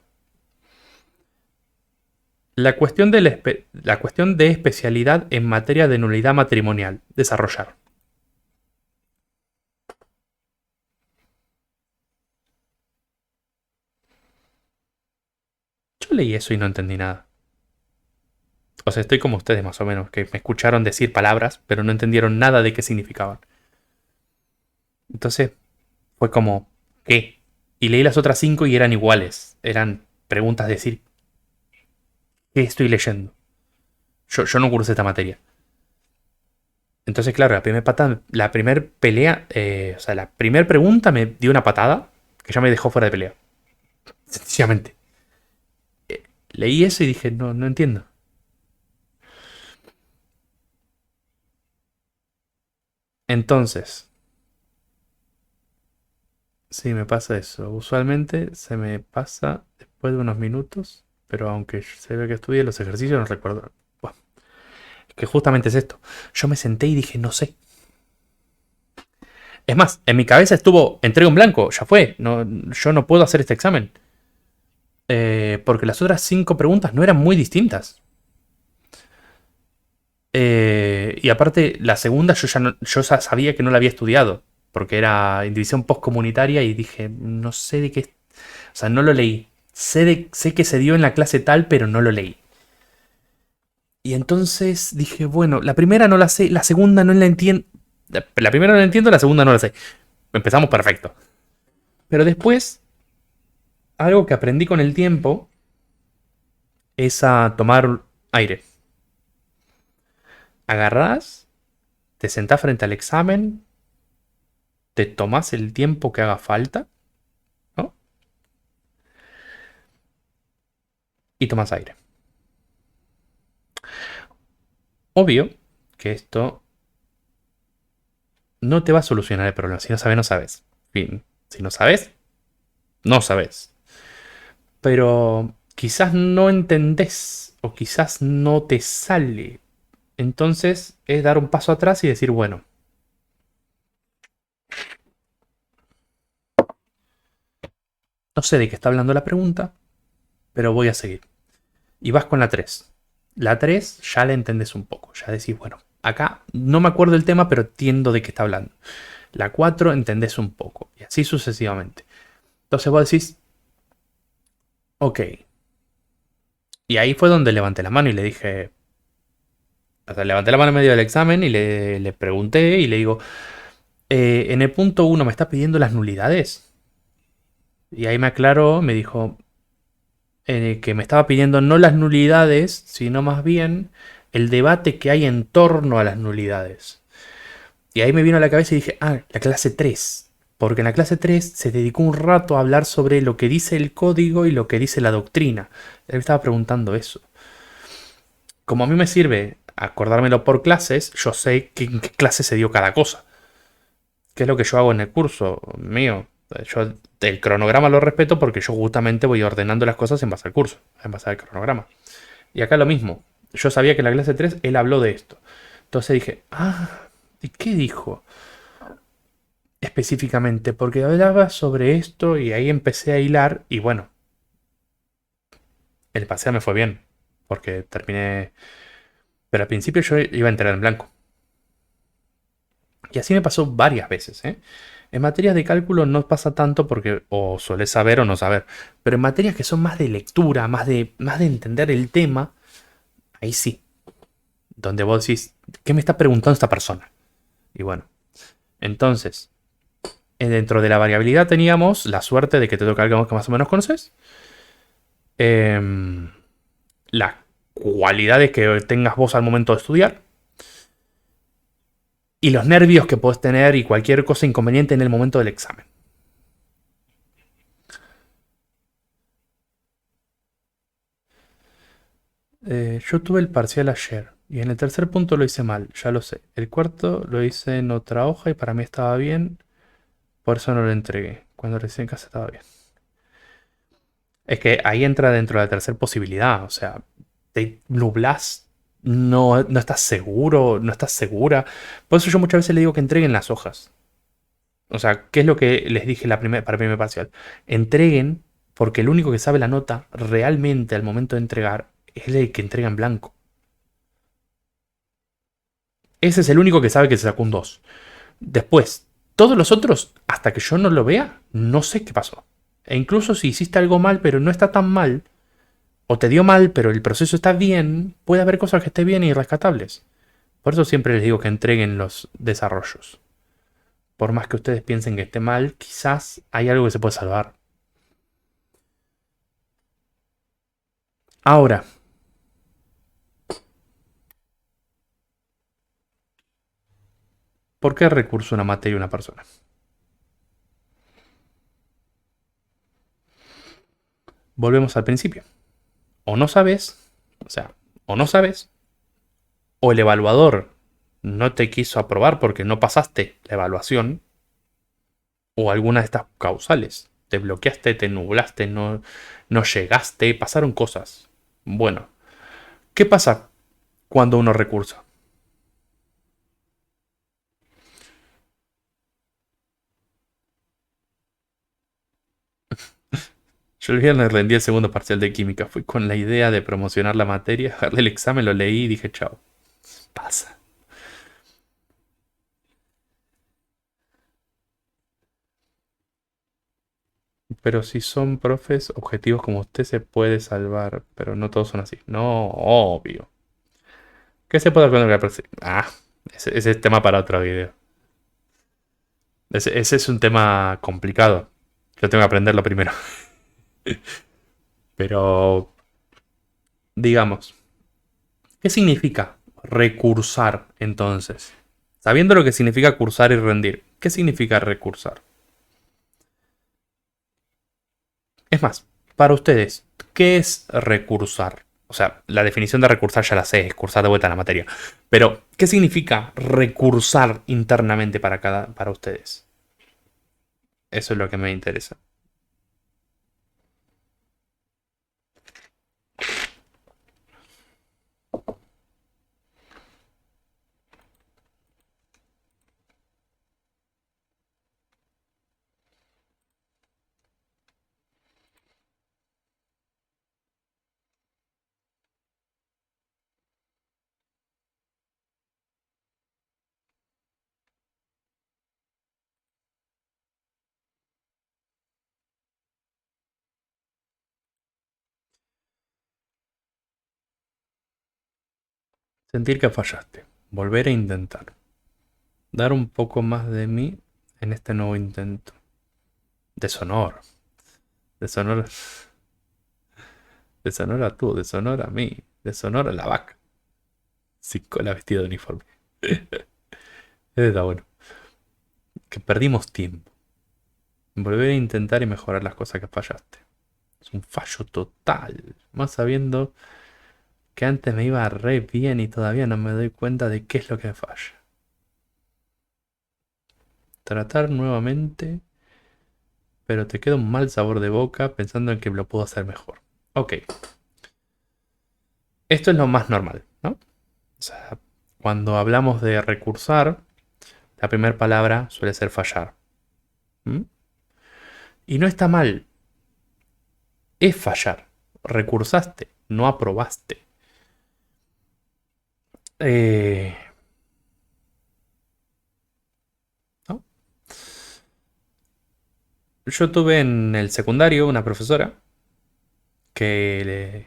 La cuestión de especialidad en materia de nulidad matrimonial. Desarrollar. Yo leí eso y no entendí nada. O sea, estoy como ustedes más o menos, que me escucharon decir palabras, pero no entendieron nada de qué significaban. Entonces fue como, ¿qué? Y leí las otras 5 y eran iguales. Eran preguntas de decir, ¿qué estoy leyendo? Yo no cursé esta materia. Entonces, claro, la primera pelea, o sea, la primera pregunta me dio una patada que ya me dejó fuera de pelea. Sencillamente. Leí eso y dije, no, no entiendo. Entonces, sí, me pasa eso. Usualmente se me pasa después de unos minutos, pero aunque se ve que estudie los ejercicios, no recuerdo. Bueno, es que justamente es esto. Yo me senté y dije, no sé. Es más, en mi cabeza estuvo, entrego en blanco, ya fue. No, yo no puedo hacer este examen. Porque las otras 5 preguntas no eran muy distintas. Y aparte, la segunda yo ya sabía que no la había estudiado. Porque era en división postcomunitaria y dije, no sé de qué. O sea, no lo leí. Sé que se dio en la clase tal, pero no lo leí. Y entonces dije, bueno, la primera no la sé, la segunda no la entiendo. La primera no la entiendo, la segunda no la sé. Empezamos perfecto. Pero después, algo que aprendí con el tiempo es a tomar aire. Agarrás, te sentás frente al examen, te tomás el tiempo que haga falta, ¿no? Y tomás aire. Obvio que esto no te va a solucionar el problema. Si no sabes, no sabes. Fin. Si no sabes, no sabes. Pero quizás no entendés o quizás no te sale. Entonces es dar un paso atrás y decir, bueno, no sé de qué está hablando la pregunta, pero voy a seguir. Y vas con la 3. La 3 ya la entendés un poco. Ya decís, bueno, acá no me acuerdo el tema, pero entiendo de qué está hablando. La 4 entendés un poco. Y así sucesivamente. Entonces vos decís, ok. Y ahí fue donde levanté la mano y le dije, o sea, levanté la mano en medio del examen y le pregunté y le digo, en el punto uno me está pidiendo las nulidades. Y ahí me aclaró, me dijo que me estaba pidiendo no las nulidades, sino más bien el debate que hay en torno a las nulidades. Y ahí me vino a la cabeza y dije, ah, la clase 3. Porque en la clase 3 se dedicó un rato a hablar sobre lo que dice el código y lo que dice la doctrina. Él me estaba preguntando eso. Como a mí me sirve acordármelo por clases, yo sé en qué clase se dio cada cosa. ¿Qué es lo que yo hago en el curso mío? Yo el cronograma lo respeto porque yo justamente voy ordenando las cosas en base al curso, en base al cronograma. Y acá lo mismo. Yo sabía que en la clase 3 él habló de esto. Entonces dije, ah, ¿y qué dijo específicamente? Porque hablaba sobre esto y ahí empecé a hilar y bueno, el paseo me fue bien. Porque terminé. Pero al principio yo iba a entrar en blanco. Y así me pasó varias veces, ¿eh? En materias de cálculo no pasa tanto porque o suele saber o no saber. Pero en materias que son más de lectura, más de entender el tema, ahí sí. Donde vos decís, ¿qué me está preguntando esta persona? Y bueno, entonces, dentro de la variabilidad teníamos la suerte de que te toca algo que más o menos conoces. Em, las cualidades que tengas vos al momento de estudiar. Y los nervios que podés tener y cualquier cosa inconveniente en el momento del examen. Yo tuve el parcial ayer y en el tercer punto lo hice mal, ya lo sé. El cuarto lo hice en otra hoja y para mí estaba bien, por eso no lo entregué. Cuando recién en casa estaba bien. Es que ahí entra dentro de la tercera posibilidad, o sea, te nublás, no estás seguro, no estás segura. Por eso yo muchas veces le digo que entreguen las hojas. O sea, ¿qué es lo que les dije para el primer parcial? Entreguen, porque el único que sabe la nota realmente al momento de entregar es el que entrega en blanco. Ese es el único que sabe que se sacó un 2. Después, todos los otros, hasta que yo no lo vea, no sé qué pasó. E incluso si hiciste algo mal, pero no está tan mal, o te dio mal, pero el proceso está bien, puede haber cosas que estén bien y rescatables. Por eso siempre les digo que entreguen los desarrollos. Por más que ustedes piensen que esté mal, quizás hay algo que se puede salvar. Ahora, ¿por qué recurso una materia y una persona? Volvemos al principio. O no sabes, o sea, o no sabes, o el evaluador no te quiso aprobar porque no pasaste la evaluación, o alguna de estas causales. Te bloqueaste, te nublaste, no llegaste, pasaron cosas. Bueno, ¿qué pasa cuando uno recursa? Yo el viernes rendí el segundo parcial de química. Fui con la idea de promocionar la materia, agarré el examen, lo leí y dije, chao. Pasa. Pero si son profes objetivos como usted se puede salvar, pero no todos son así. No, obvio. ¿Qué se puede aprender con la Ah, ese es tema para otro video. Ese es un tema complicado. Yo tengo que aprenderlo primero. Pero, digamos, ¿qué significa recursar entonces? Sabiendo lo que significa cursar y rendir, ¿qué significa recursar? Es más, para ustedes, ¿qué es recursar? O sea, la definición de recursar ya la sé, es cursar de vuelta a la materia. Pero, ¿qué significa recursar internamente para ustedes? Eso es lo que me interesa. Sentir que fallaste. Volver a intentar. Dar un poco más de mí en este nuevo intento. Deshonor. Deshonor. Deshonor a tú, deshonor a mí. Deshonor a la vaca. Sin cola vestida de uniforme. Ese está bueno. Que perdimos tiempo. Volver a intentar y mejorar las cosas que fallaste. Es un fallo total. Más sabiendo que antes me iba re bien y todavía no me doy cuenta de qué es lo que me falla. Tratar nuevamente, pero te queda un mal sabor de boca pensando en que lo puedo hacer mejor. Ok, esto es lo más normal, ¿no? O sea, cuando hablamos de recursar, la primera palabra suele ser fallar. ¿Mm? Y no está mal, es fallar. Recursaste, no aprobaste. Eh, ¿No? Yo tuve en el secundario una profesora que,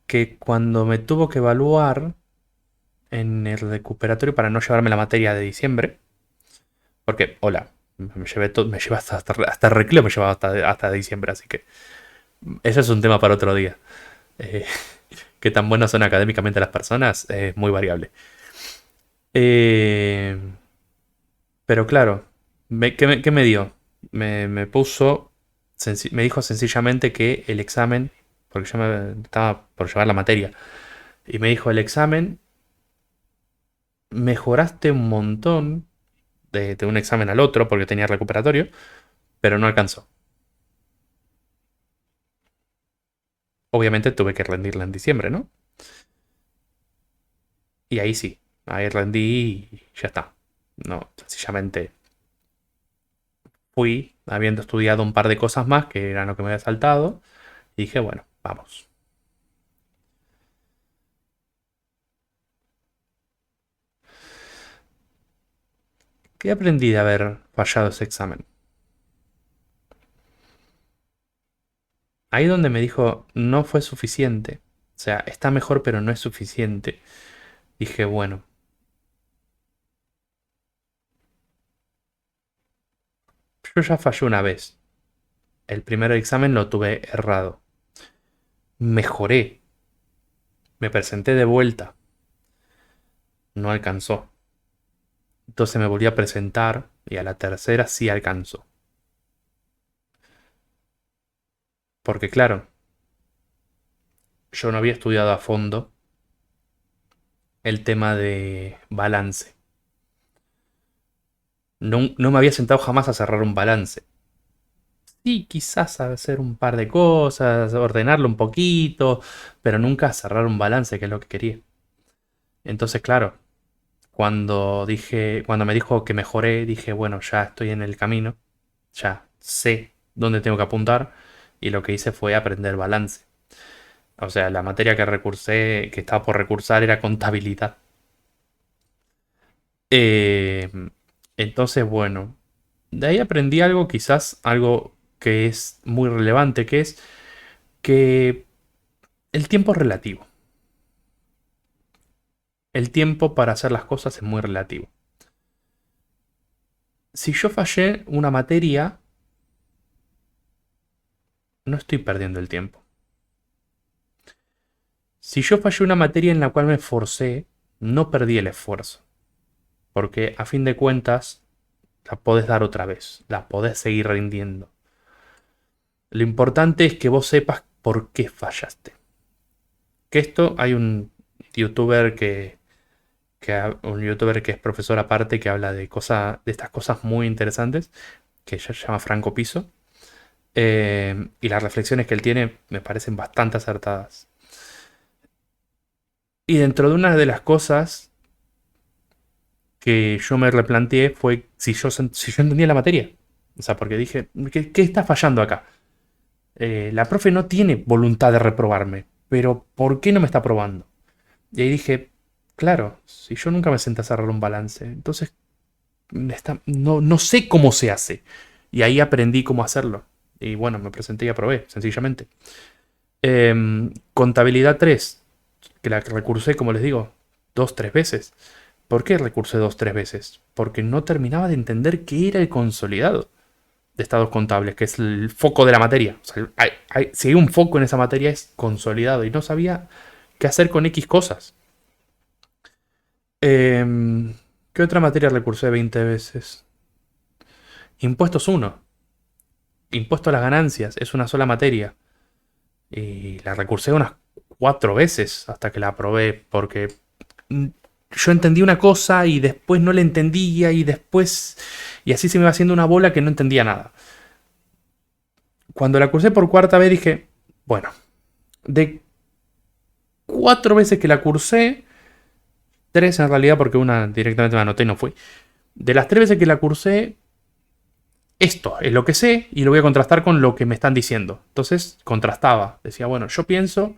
que cuando me tuvo que evaluar en el recuperatorio para no llevarme la materia de diciembre, porque, hola, me llevé, me llevé hasta el recreo, me llevaba hasta diciembre, así que eso es un tema para otro día. Eh, qué tan buenas son académicamente las personas es muy variable. Eh, pero claro, ¿qué me dio? Me puso, me dijo sencillamente que el examen, porque yo me estaba por llevar la materia, y me dijo, el examen mejoraste un montón de un examen al otro, porque tenía recuperatorio, pero no alcanzó. Obviamente tuve que rendirla en diciembre, ¿no? Y ahí sí, ahí rendí y ya está. No, sencillamente fui habiendo estudiado un par de cosas más que eran lo que me había saltado. Y dije, bueno, vamos. ¿Qué aprendí de haber fallado ese examen? Ahí donde me dijo, no fue suficiente. O sea, está mejor, pero no es suficiente. Dije, bueno, yo ya fallé una vez. El primer examen lo tuve errado. Mejoré. Me presenté de vuelta. No alcanzó. Entonces me volví a presentar y a la tercera sí alcanzó. Porque claro, yo no había estudiado a fondo el tema de balance. No, no me había sentado jamás a cerrar un balance. Sí, quizás hacer un par de cosas, ordenarlo un poquito, pero nunca cerrar un balance, que es lo que quería. Entonces, claro, Cuando me dijo que mejoré, dije, bueno, ya estoy en el camino, ya sé dónde tengo que apuntar, y lo que hice fue aprender balance. O sea, la materia que recursé, que estaba por recursar, era contabilidad. Eh, entonces, bueno, de ahí aprendí algo, quizás algo que es muy relevante, que es que el tiempo es relativo. El tiempo para hacer las cosas es muy relativo. Si yo fallé una materia, no estoy perdiendo el tiempo. Si yo fallé una materia en la cual me esforcé, no perdí el esfuerzo. Porque a fin de cuentas, la podés dar otra vez, la podés seguir rindiendo. Lo importante es que vos sepas por qué fallaste. Que esto hay un youtuber que es profesor aparte que habla de estas cosas muy interesantes, que se llama Franco Piso. Y las reflexiones que él tiene me parecen bastante acertadas. Y dentro de una de las cosas que yo me replanteé fue si yo entendía la materia. O sea, porque dije, ¿qué está fallando acá? La profe no tiene voluntad de reprobarme, pero ¿por qué no me está probando? Y ahí dije, claro, si yo nunca me senté a cerrar un balance, entonces no sé cómo se hace. Y ahí aprendí cómo hacerlo. Y bueno, me presenté y aprobé, sencillamente. Contabilidad 3 que la recursé, como les digo, 2, 3 veces. ¿Por qué recursé 2, 3 veces? Porque no terminaba de entender qué era el consolidado de estados contables, que es el foco de la materia. O sea, si hay un foco en esa materia es consolidado y no sabía qué hacer con X cosas. ¿Qué otra materia recursé 20 veces? Impuestos 1. Impuesto a las ganancias. Es una sola materia. Y la recursé unas 4 veces hasta que la aprobé. Porque yo entendí una cosa y después no la entendía y después... Y así se me iba haciendo una bola que no entendía nada. Cuando la cursé por cuarta vez dije, bueno, de 4 veces que la cursé, 3 en realidad porque una directamente me anoté y no fui. De las 3 veces que la cursé, esto es lo que sé y lo voy a contrastar con lo que me están diciendo. Entonces contrastaba. Decía, bueno, yo pienso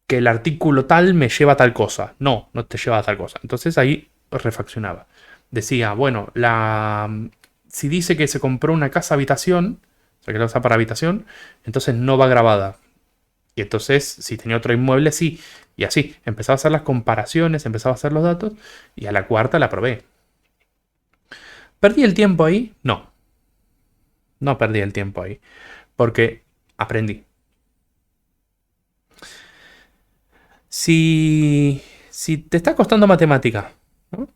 que el artículo tal me lleva a tal cosa. No, no te lleva a tal cosa. Entonces ahí refaccionaba. Decía, bueno, si dice que se compró una casa habitación, o sea que la usa para habitación, entonces no va grabada. Y entonces, si tenía otro inmueble, sí. Y así, empezaba a hacer las comparaciones, empezaba a hacer los datos, y a la cuarta la probé. ¿Perdí el tiempo ahí? No, no perdí el tiempo ahí. Porque aprendí. Si te está costando matemática, ¿no?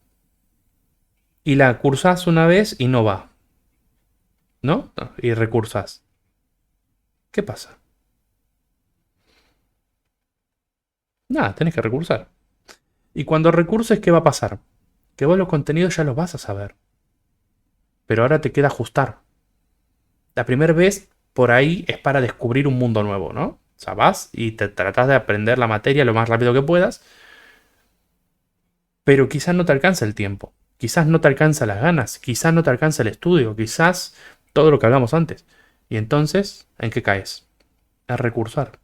Y la cursás una vez y no va, ¿no? Y recursás. ¿Qué pasa? Nada, tenés que recursar. Y cuando recurses, ¿qué va a pasar? Que vos los contenidos ya los vas a saber. Pero ahora te queda ajustar. La primera vez por ahí es para descubrir un mundo nuevo, ¿no? O sea, vas y te tratas de aprender la materia lo más rápido que puedas, pero quizás no te alcanza el tiempo, quizás no te alcanza las ganas, quizás no te alcanza el estudio, quizás todo lo que hablamos antes. Y entonces, ¿en qué caes? A recursar.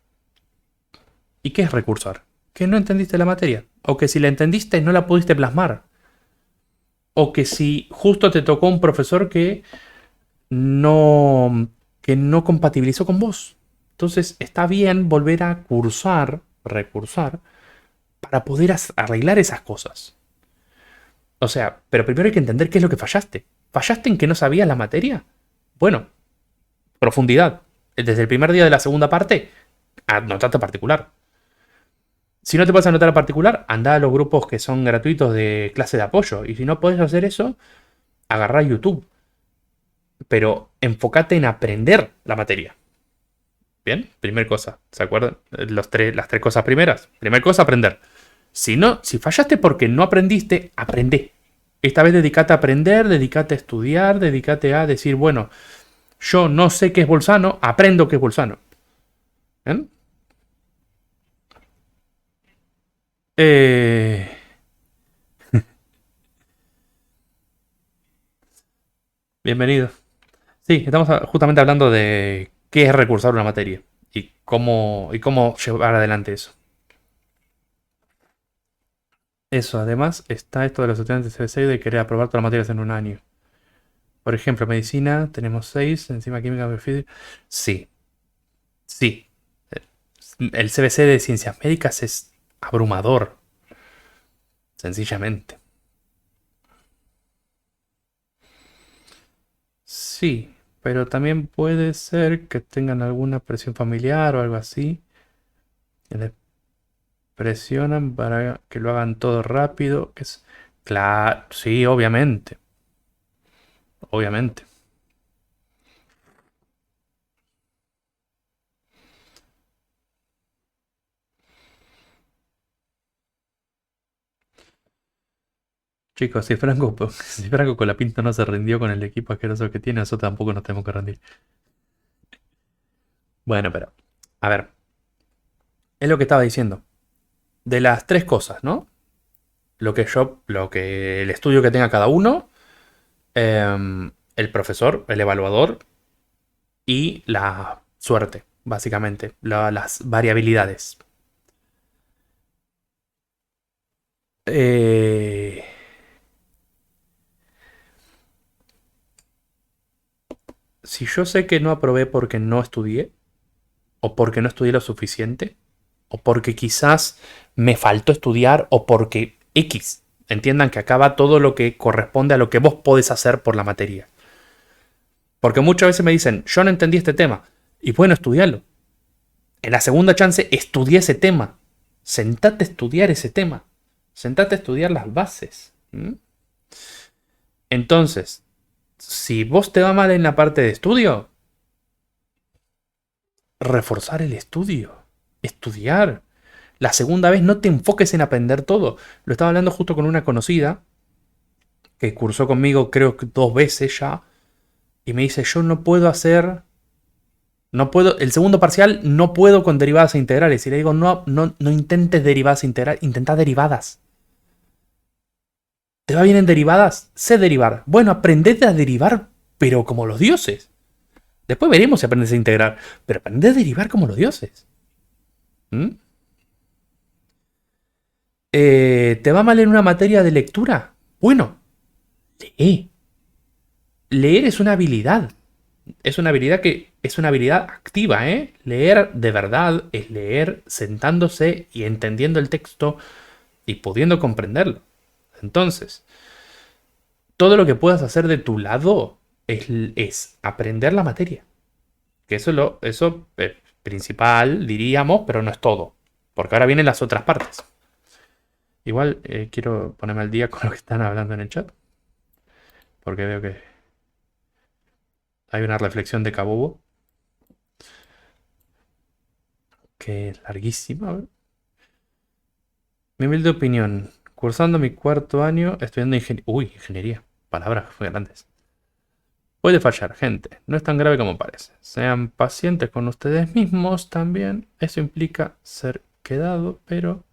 ¿Y qué es recursar? Que no entendiste la materia, o que si la entendiste no la pudiste plasmar, o que si justo te tocó un profesor no, que no compatibilizó con vos. Entonces está bien volver a cursar, recursar, para poder arreglar esas cosas. O sea, pero primero hay que entender qué es lo que fallaste. ¿Fallaste en que no sabías la materia? Bueno, profundidad. Desde el primer día de la segunda parte, anotate particular. Si no te puedes anotar a particular, anda a los grupos que son gratuitos de clase de apoyo. Y si no podés hacer eso, agarrá YouTube. Pero enfócate en aprender la materia. Bien, primera cosa, ¿se acuerdan? Las 3 cosas primeras. Primera cosa, aprender. Si no, si fallaste porque no aprendiste, aprende. Esta vez dedícate a aprender, dedícate a estudiar, dedícate a decir, bueno, yo no sé qué es Bolzano, aprendo qué es Bolzano. ¿Bien? Eh, Bienvenido. Sí, estamos justamente hablando de qué es recursar una materia y cómo llevar adelante eso. Eso, además, está esto de los estudiantes de CBC de querer aprobar todas las materias en un año. Por ejemplo, medicina, tenemos 6, encima química, biofísica. Sí, sí. El CBC de ciencias médicas es abrumador, sencillamente. Sí, pero también puede ser que tengan alguna presión familiar o algo así. Y les presionan para que lo hagan todo rápido. Que es... Claro, sí, obviamente. Obviamente. Chicos, si Franco Colapinto no se rindió con el equipo asqueroso que tiene, nosotros tampoco nos tenemos que rendir. Bueno, pero, a ver, es lo que estaba diciendo. De las tres cosas, ¿no? El estudio que tenga cada uno, el profesor, el evaluador y la suerte, básicamente, las variabilidades. Eh, si yo sé que no aprobé porque no estudié, o porque no estudié lo suficiente, o porque quizás me faltó estudiar, o porque X. Entiendan que acaba todo lo que corresponde a lo que vos podés hacer por la materia. Porque muchas veces me dicen, yo no entendí este tema. Y bueno, estudiarlo. En la segunda chance, estudié ese tema. Sentate a estudiar ese tema. Sentate a estudiar las bases. ¿Mm? Entonces, si vos te va mal en la parte de estudio, reforzar el estudio. Estudiar. La segunda vez no te enfoques en aprender todo. Lo estaba hablando justo con una conocida que cursó conmigo creo que 2 veces ya. Y me dice, yo no puedo hacer... No puedo, el segundo parcial no puedo con derivadas e integrales. Y le digo, no, no, no intentes derivadas e integrales, intenta derivadas. ¿Te va bien en derivadas? Sé derivar. Bueno, aprended a derivar, pero como los dioses. Después veremos si aprendes a integrar. Pero aprended a derivar como los dioses. ¿Mm? ¿Te va mal en una materia de lectura? Bueno, lee. Leer es una habilidad. Es una habilidad que es una habilidad activa, ¿eh? Leer de verdad es leer sentándose y entendiendo el texto y pudiendo comprenderlo. Entonces, todo lo que puedas hacer de tu lado es aprender la materia. Que eso es principal, diríamos, pero no es todo. Porque ahora vienen las otras partes. Igual quiero ponerme al día con lo que están hablando en el chat. Porque veo que hay una reflexión de Kabubo. Que es larguísima. A ver. Mi humilde opinión. Cursando mi cuarto año, estudiando ingeniería. Uy, ingeniería. Palabras muy grandes. Puede fallar, gente. No es tan grave como parece. Sean pacientes con ustedes mismos también. Eso implica ser quedado, pero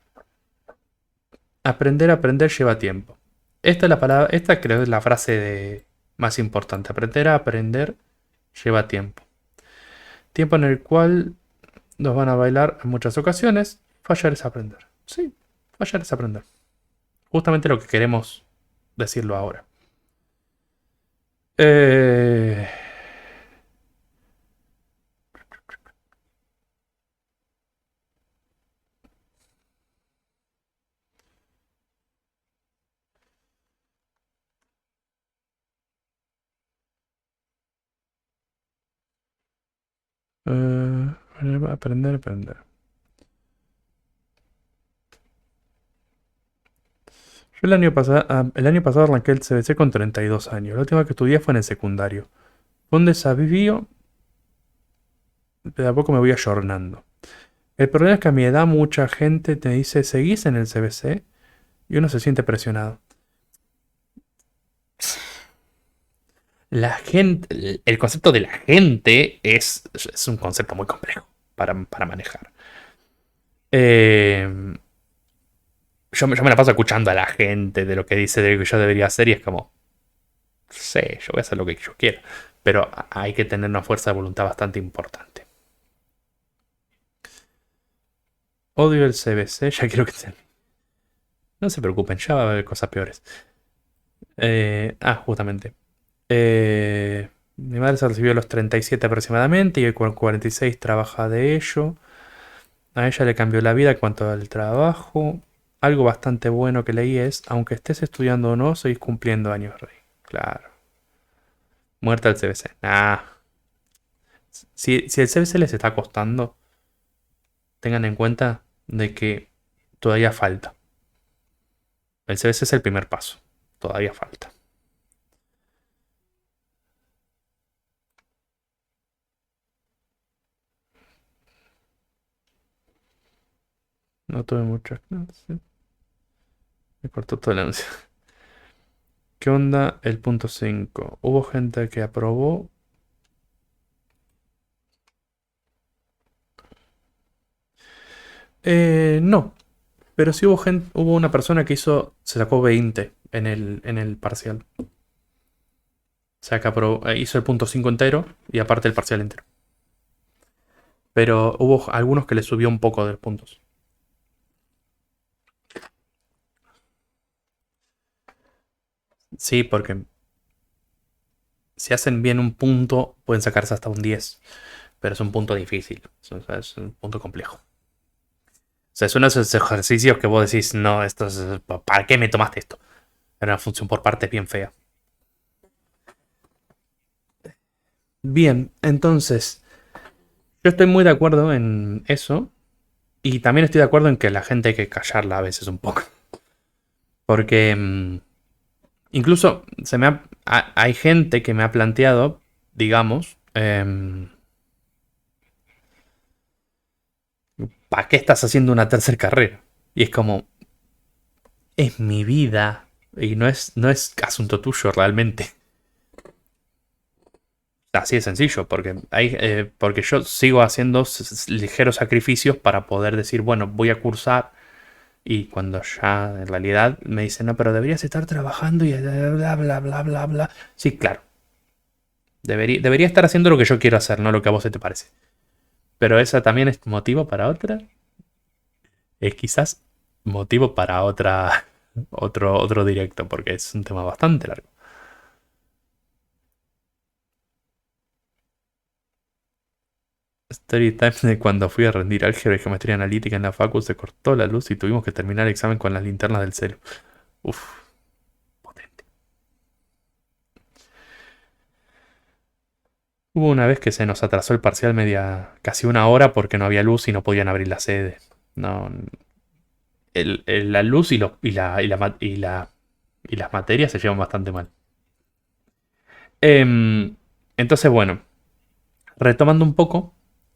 aprender lleva tiempo. Esta es la palabra, esta creo es la frase más importante. Aprender a aprender lleva tiempo. Tiempo en el cual nos van a bailar en muchas ocasiones. Fallar es aprender. Sí, fallar es aprender. Justamente lo que queremos decirlo ahora. Eh, eh, aprender. Yo el año pasado arranqué el CBC con 32 años. La última vez que estudié fue en el secundario. Fue un desafío, de a poco me voy ayornando. El problema es que a mi edad mucha gente te dice, ¿seguís en el CBC? Y uno se siente presionado. La gente, el concepto de la gente es un concepto muy complejo para manejar. Eh, yo me la paso escuchando a la gente de lo que dice de lo que yo debería hacer y es como, Sí, yo voy a hacer lo que yo quiera. Pero hay que tener una fuerza de voluntad bastante importante. Odio el CBC, ya quiero que termine. No se preocupen, ya va a haber cosas peores. Justamente. Mi madre se recibió a los 37 aproximadamente y hoy con 46 trabaja de ello. A ella le cambió la vida en cuanto al trabajo. Algo bastante bueno que leí es, aunque estés estudiando o no, seguís cumpliendo años, Rey. Claro. Muerta el CBC. Nah. Si el CBC les está costando, tengan en cuenta de que todavía falta. El CBC es el primer paso. Todavía falta. No tuve muchas clases. Me cortó todo el anuncio. ¿Qué onda el punto 5? ¿Hubo gente que aprobó? No. Pero sí hubo una persona que se sacó 20 en el parcial. O sea, que hizo el punto 5 entero y aparte el parcial entero. Pero hubo algunos que le subió un poco de puntos. Sí, porque si hacen bien un punto, pueden sacarse hasta un 10. Pero es un punto difícil. O sea, es un punto complejo. O sea, es uno de esos ejercicios que vos decís, no, ¿para qué me tomaste esto? Era una función por parte bien fea. Bien, entonces, yo estoy muy de acuerdo en eso. Y también estoy de acuerdo en que la gente hay que callarla a veces un poco. Porque incluso hay gente que me ha planteado, digamos, ¿para qué estás haciendo una tercera carrera? Y es como, es mi vida. Y no es asunto tuyo realmente. Así de sencillo, porque yo sigo haciendo ligeros sacrificios para poder decir, bueno, voy a cursar. Y cuando ya en realidad me dicen, no, pero deberías estar trabajando y bla, bla, bla, bla, bla. Sí, claro. Debería estar haciendo lo que yo quiero hacer, no lo que a vos se te parece. Pero esa también es motivo para otra. Es quizás motivo para otro directo, porque es un tema bastante largo. Story time de cuando fui a rendir álgebra y geometría analítica en la facu se cortó la luz y tuvimos que terminar el examen con las linternas del celu. Uf, potente. Hubo una vez que se nos atrasó el parcial casi una hora porque no había luz y no podían abrir la sede. No, la luz y las materias se llevan bastante mal. Entonces, bueno, retomando un poco,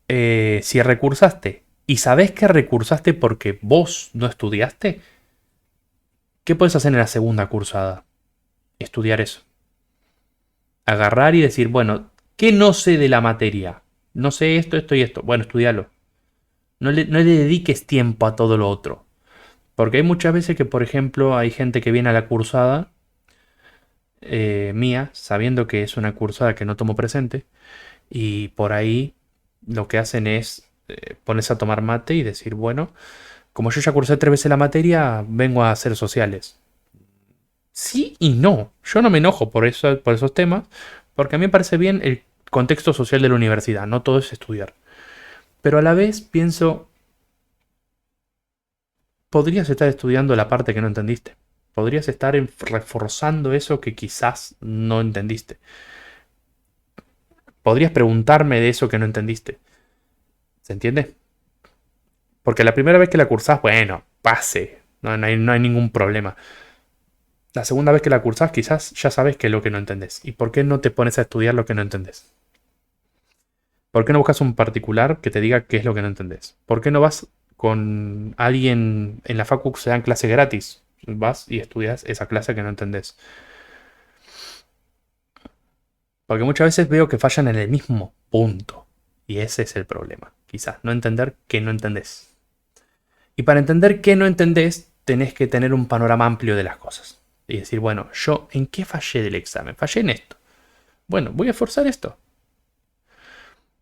si recursaste y sabés que recursaste porque vos no estudiaste, ¿qué puedes hacer en la segunda cursada? Estudiar eso. Agarrar y decir, bueno, ¿qué no sé de la materia? No sé esto, esto y esto. Bueno, estudialo. No le dediques tiempo a todo lo otro. Porque hay muchas veces que, por ejemplo, hay gente que viene a la cursada mía, sabiendo que es una cursada que no tomo presente, y por ahí lo que hacen es ponerse a tomar mate y decir, bueno, como yo ya cursé 3 veces la materia, vengo a hacer sociales. Sí y no. Yo no me enojo por esos temas, porque a mí me parece bien el contexto social de la universidad, no todo es estudiar. Pero a la vez pienso, podrías estar estudiando la parte que no entendiste. Podrías estar reforzando eso que quizás no entendiste. Podrías preguntarme de eso que no entendiste. ¿Se entiende? Porque la primera vez que la cursás, bueno, pase. No hay ningún problema. La segunda vez que la cursás, quizás ya sabes qué es lo que no entendés. ¿Y por qué no te pones a estudiar lo que no entendés? ¿Por qué no buscas un particular que te diga qué es lo que no entendés? ¿Por qué no vas con alguien en la facu que se dan clase gratis? Vas y estudias esa clase que no entendés. Porque muchas veces veo que fallan en el mismo punto. Y ese es el problema. Quizás no entender que no entendés. Y para entender que no entendés, tenés que tener un panorama amplio de las cosas. Y decir, bueno, yo en qué fallé del examen. Fallé en esto. Bueno, voy a forzar esto.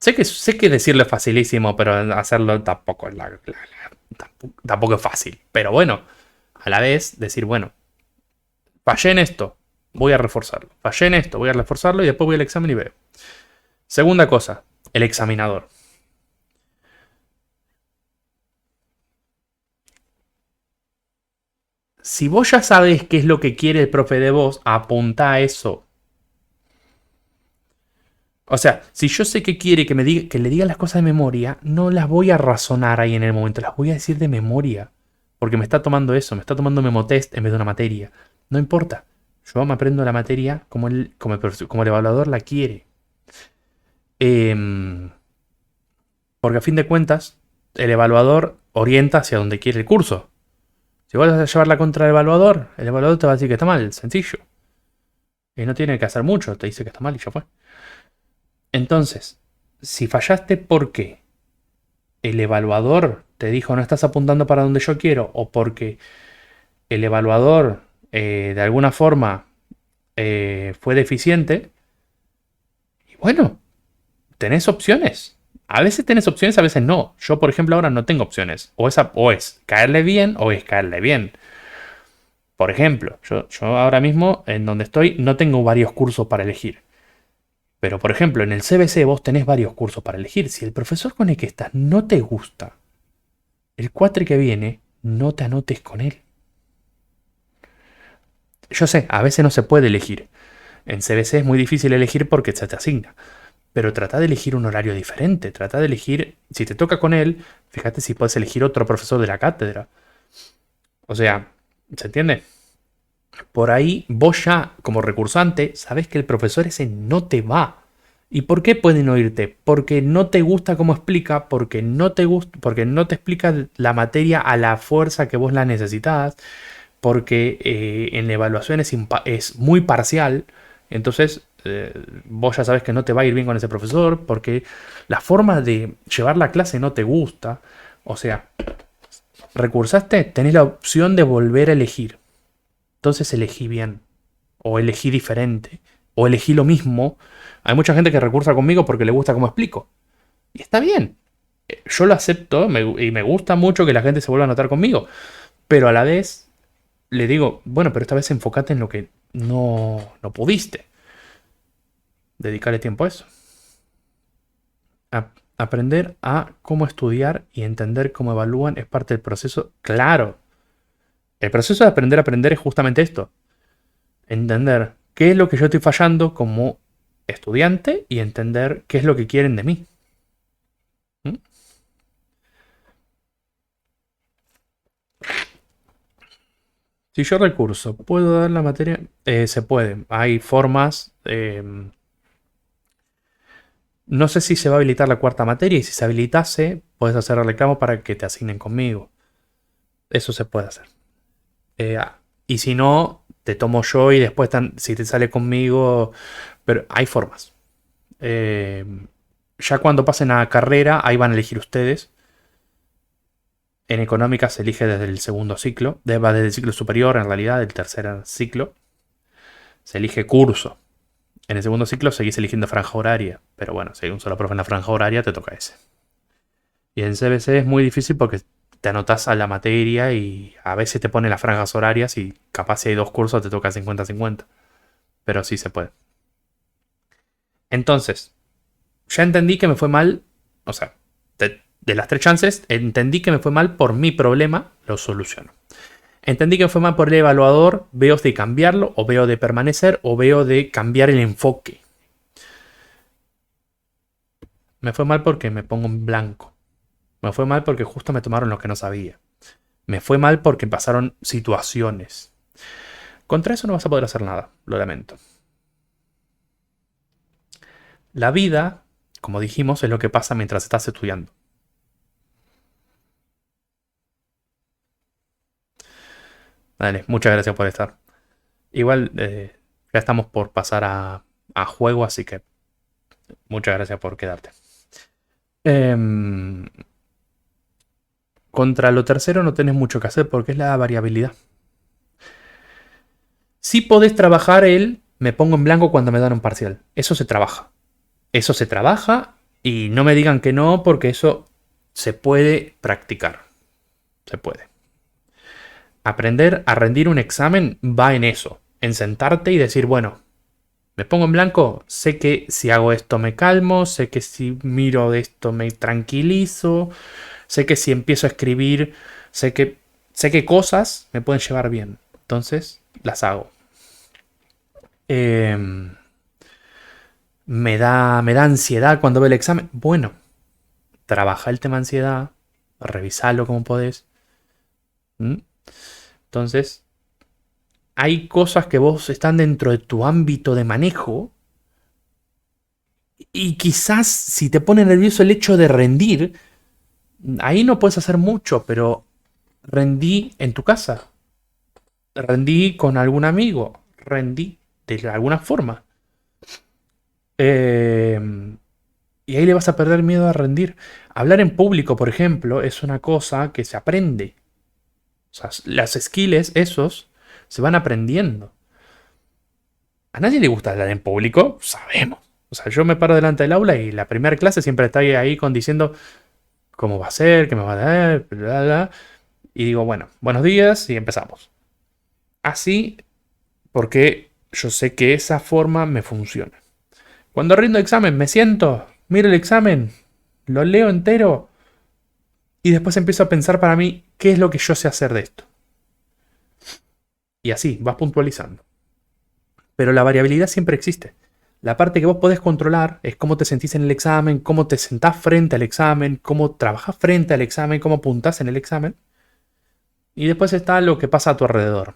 Sé que decirlo es facilísimo, pero hacerlo tampoco es, tampoco es fácil. Pero bueno, a la vez decir, bueno, fallé en esto, voy a reforzarlo. Fallé en esto, voy a reforzarlo y después voy al examen y veo. Segunda cosa, el examinador. Si vos ya sabés qué es lo que quiere el profe de vos, apunta a eso. O sea, si yo sé que quiere que le diga las cosas de memoria, no las voy a razonar ahí en el momento, las voy a decir de memoria. Porque me está tomando eso, me está tomando memotest en vez de una materia. No importa. Yo me aprendo la materia como el evaluador la quiere. Em, porque a fin de cuentas, el evaluador orienta hacia donde quiere el curso. Si vas a llevarla contra el evaluador te va a decir que está mal, sencillo. Y no tiene que hacer mucho, te dice que está mal y ya fue. Entonces, si fallaste, ¿por qué? ¿El evaluador te dijo no estás apuntando para donde yo quiero? ¿O porque el evaluador de alguna forma fue deficiente? Y bueno, tenés opciones. A veces tenés opciones, a veces no. Yo, por ejemplo, ahora no tengo opciones. O es caerle bien o es caerle bien. Por ejemplo, yo ahora mismo en donde estoy no tengo varios cursos para elegir. Pero, por ejemplo, en el CBC vos tenés varios cursos para elegir. Si el profesor con el que estás no te gusta, el cuatri que viene, no te anotes con él. Yo sé, a veces no se puede elegir. En CBC es muy difícil elegir porque se te asigna. Pero trata de elegir un horario diferente. Trata de elegir, si te toca con él, fíjate si puedes elegir otro profesor de la cátedra. O sea, ¿se entiende? Por ahí vos ya, como recursante, sabes que el profesor ese no te va. ¿Y por qué pueden oírte? Porque no te gusta cómo explica, porque no te explica la materia a la fuerza que vos la necesitas, porque en la evaluación es muy parcial, entonces vos ya sabes que no te va a ir bien con ese profesor, porque la forma de llevar la clase no te gusta. O sea, recursaste, tenés la opción de volver a elegir. Entonces elegí bien, o elegí diferente, o elegí lo mismo. Hay mucha gente que recursa conmigo porque le gusta cómo explico. Y está bien. Yo lo acepto y me gusta mucho que la gente se vuelva a notar conmigo. Pero a la vez le digo, bueno, pero esta vez enfócate en lo que no pudiste. Dedicarle tiempo a eso. Aprender a cómo estudiar y entender cómo evalúan es parte del proceso. Claro. El proceso de aprender a aprender es justamente esto. Entender qué es lo que yo estoy fallando como estudiante y entender qué es lo que quieren de mí. ¿Mm? Si yo recurso, ¿puedo dar la materia? Se puede. Hay formas. No sé si se va a habilitar la cuarta materia y si se habilitase, puedes hacer el reclamo para que te asignen conmigo. Eso se puede hacer. Y si no, te tomo yo y después si te sale conmigo. Pero hay formas. Eh, ya cuando pasen a carrera, ahí van a elegir ustedes. En económica se elige desde el segundo ciclo, va desde el ciclo superior, en realidad, del tercer ciclo. Se elige curso. En el segundo ciclo seguís eligiendo franja horaria. Pero bueno, si hay un solo profe en la franja horaria, te toca ese. Y en CBC es muy difícil porque te anotas a la materia y a veces te pone las franjas horarias y capaz si hay dos cursos te toca 50-50. Pero sí se puede. Entonces, ya entendí que me fue mal. O sea, de las tres chances, entendí que me fue mal por mi problema, lo soluciono. Entendí que me fue mal por el evaluador, veo de cambiarlo, o veo de permanecer, o veo de cambiar el enfoque. Me fue mal porque me pongo en blanco. Me fue mal porque justo me tomaron lo que no sabía. Me fue mal porque pasaron situaciones. Contra eso no vas a poder hacer nada, lo lamento. La vida, como dijimos, es lo que pasa mientras estás estudiando. Dale, muchas gracias por estar. Igual ya estamos por pasar a juego, así que muchas gracias por quedarte. Em, Contra lo tercero no tenés mucho que hacer porque es la variabilidad. Sí podés trabajar el me pongo en blanco cuando me dan un parcial. Eso se trabaja. Eso se trabaja y no me digan que no porque eso se puede practicar. Se puede. Aprender a rendir un examen va en eso. En sentarte y decir, bueno, me pongo en blanco, sé que si hago esto me calmo, sé que si miro esto me tranquilizo, sé que si empiezo a escribir, sé que cosas me pueden llevar bien. Entonces, las hago. Eh, me da ansiedad cuando veo el examen. Bueno, trabaja el tema ansiedad, revisalo como podés. ¿Mm? Entonces, hay cosas que vos están dentro de tu ámbito de manejo y quizás si te pone nervioso el hecho de rendir, ahí no puedes hacer mucho, pero rendí en tu casa, rendí con algún amigo, rendí de alguna forma. Eh, y ahí le vas a perder miedo a rendir. Hablar en público, por ejemplo, es una cosa que se aprende. O sea, las skills, esos, se van aprendiendo. A nadie le gusta hablar en público, sabemos. O sea, yo me paro delante del aula y la primera clase siempre está ahí con diciendo cómo va a ser, qué me va a dar, bla, bla, bla. Y digo, bueno, buenos días y empezamos. Así porque yo sé que esa forma me funciona. Cuando rindo examen, me siento, miro el examen, lo leo entero y después empiezo a pensar para mí qué es lo que yo sé hacer de esto. Y así, vas puntualizando. Pero la variabilidad siempre existe. La parte que vos podés controlar es cómo te sentís en el examen, cómo te sentás frente al examen, cómo trabajás frente al examen, cómo apuntás en el examen. Y después está lo que pasa a tu alrededor.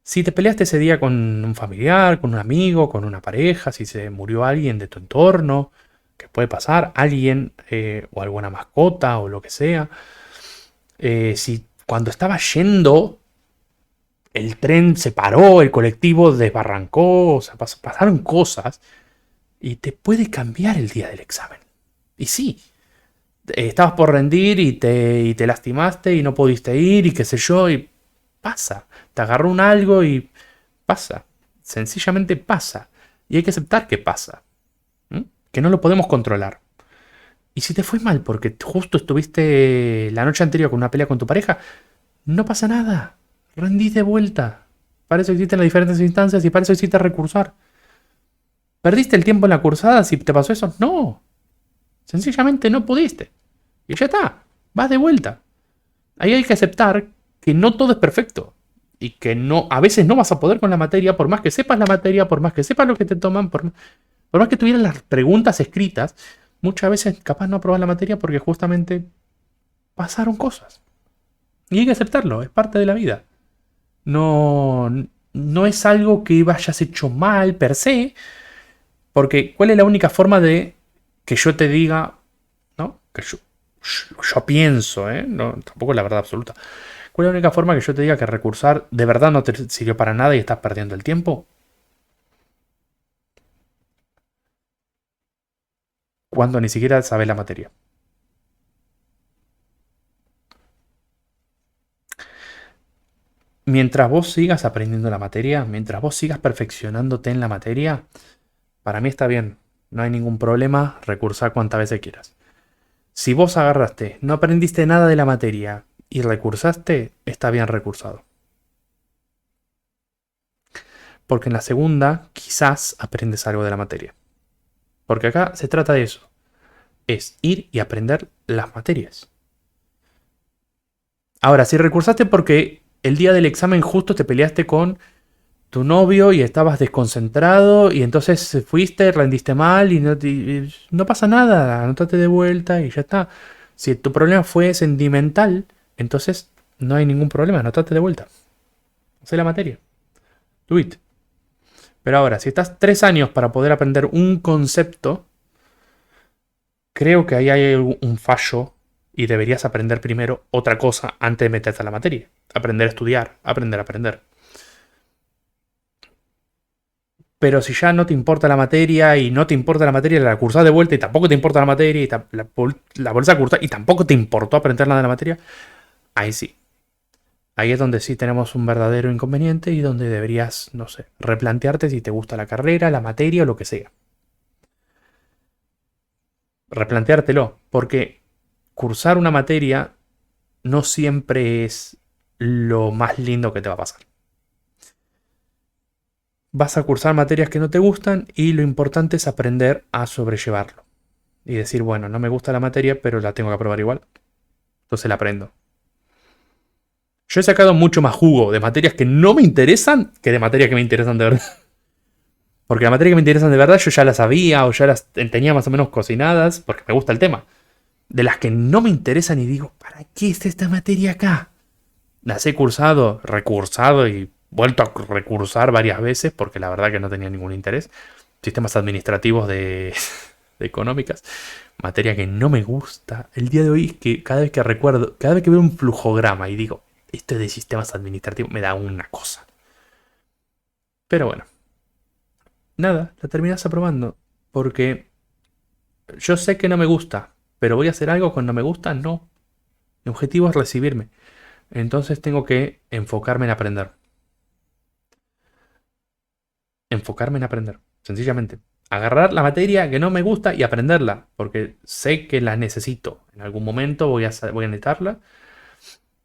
Si te peleaste ese día con un familiar, con un amigo, con una pareja, si se murió alguien de tu entorno, que puede pasar, alguien o alguna mascota o lo que sea. Si cuando estaba yendo el tren se paró, el colectivo desbarrancó, o sea, pasaron cosas y te puede cambiar el día del examen. Y sí, estabas por rendir y te lastimaste y no pudiste ir y qué sé yo, y pasa. Te agarró un algo y pasa. Sencillamente pasa. Y hay que aceptar que pasa. ¿M? Que no lo podemos controlar. Y si te fue mal porque justo estuviste la noche anterior con una pelea con tu pareja, no pasa nada. Rendís de vuelta. Para eso existen las diferentes instancias y para eso existe recursar. ¿Perdiste el tiempo en la cursada si te pasó eso? No. Sencillamente no pudiste. Y ya está. Vas de vuelta. Ahí hay que aceptar que no todo es perfecto. Y que no, a veces no vas a poder con la materia, por más que sepas la materia, por más que sepas lo que te toman, por más que tuvieras las preguntas escritas, muchas veces capaz no aprobas la materia porque justamente pasaron cosas. Y hay que aceptarlo, es parte de la vida. No, no es algo que vayas hecho mal per se, porque ¿cuál es la única forma de que yo te diga, ¿no? Que yo pienso, ¿eh? No, tampoco es la verdad absoluta. ¿Cuál es la única forma que yo te diga que recursar de verdad no te sirvió para nada y estás perdiendo el tiempo? Cuando ni siquiera sabes la materia. Mientras vos sigas aprendiendo la materia, mientras vos sigas perfeccionándote en la materia, para mí está bien. No hay ningún problema, recursar cuantas veces quieras. Si vos agarraste, no aprendiste nada de la materia y recursaste, está bien recursado. Porque en la segunda quizás aprendes algo de la materia. Porque acá se trata de eso. Es ir y aprender las materias. Ahora, si recursaste porque el día del examen justo te peleaste con tu novio y estabas desconcentrado y entonces fuiste, rendiste mal y no pasa nada, anotate de vuelta y ya está. Si tu problema fue sentimental, entonces no hay ningún problema, anotate de vuelta. Hacé la materia. Do it. Pero ahora, si estás 3 años para poder aprender un concepto, creo que ahí hay un fallo y deberías aprender primero otra cosa antes de meterte a la materia. Aprender a estudiar, aprender a aprender. Pero si ya no te importa la materia y no te importa la materia, la cursás de vuelta y tampoco te importa la materia y la volvés a cursar y tampoco te importó aprender nada de la materia, ahí sí. Ahí es donde sí tenemos un verdadero inconveniente y donde deberías, no sé, replantearte si te gusta la carrera, la materia o lo que sea. Replanteártelo, porque cursar una materia no siempre es lo más lindo que te va a pasar. Vas a cursar materias que no te gustan y lo importante es aprender a sobrellevarlo. Y decir, bueno, no me gusta la materia, pero la tengo que aprobar igual. Entonces la aprendo. Yo he sacado mucho más jugo de materias que no me interesan que de materias que me interesan de verdad. Porque las materias que me interesan de verdad yo ya las sabía o ya las tenía más o menos cocinadas porque me gusta el tema. De las que no me interesan y digo, ¿para qué está esta materia acá? Las he cursado, recursado y vuelto a recursar varias veces porque la verdad que no tenía ningún interés. Sistemas administrativos de económicas. Materia que no me gusta. El día de hoy es que cada vez que recuerdo, cada vez que veo un flujograma y digo, esto es de sistemas administrativos, me da una cosa. Pero bueno, nada, la terminas aprobando. Porque yo sé que no me gusta, pero voy a hacer algo con no me gusta, no. Mi objetivo es recibirme. Entonces tengo que enfocarme en aprender. Enfocarme en aprender, sencillamente. Agarrar la materia que no me gusta y aprenderla, porque sé que la necesito. En algún momento voy a necesitarla.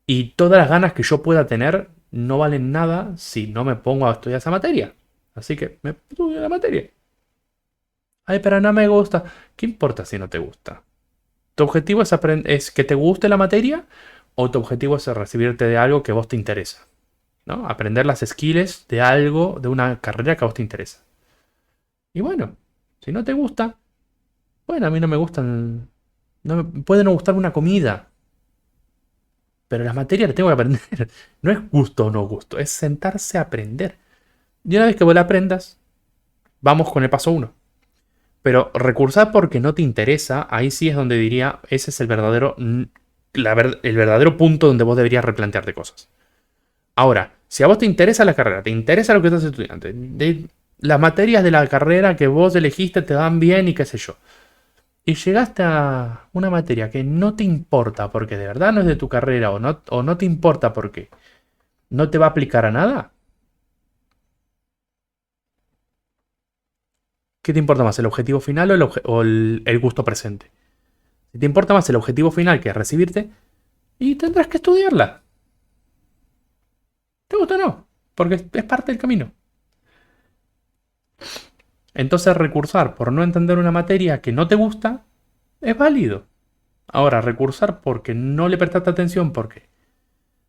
Y todas las ganas que yo pueda tener no valen nada si no me pongo a estudiar esa materia. Así que me estudio la materia. Ay, pero no me gusta. ¿Qué importa si no te gusta? ¿Tu objetivo es que te guste la materia o tu objetivo es recibirte de algo que a vos te interesa? ¿No? Aprender las skills de algo, de una carrera que a vos te interesa. Y bueno, si no te gusta, bueno, a mí no me gustan. Puede no gustarme una comida, pero las materias las tengo que aprender. No es gusto o no gusto, es sentarse a aprender. Y una vez que vos la aprendas, vamos con el paso uno. Pero recursar porque no te interesa, ahí sí es donde diría, ese es el verdadero, el verdadero punto donde vos deberías replantearte cosas. Ahora, si a vos te interesa la carrera, te interesa lo que estás estudiando, las materias de la carrera que vos elegiste te dan bien y qué sé yo, y llegaste a una materia que no te importa porque de verdad no es de tu carrera o no te importa porque no te va a aplicar a nada, ¿qué te importa más, el objetivo final o el gusto presente? Si te importa más el objetivo final que es recibirte, y tendrás que estudiarla. ¿Te gusta o no? Porque es parte del camino. Entonces recursar por no entender una materia que no te gusta es válido. Ahora, recursar porque no le prestaste atención, porque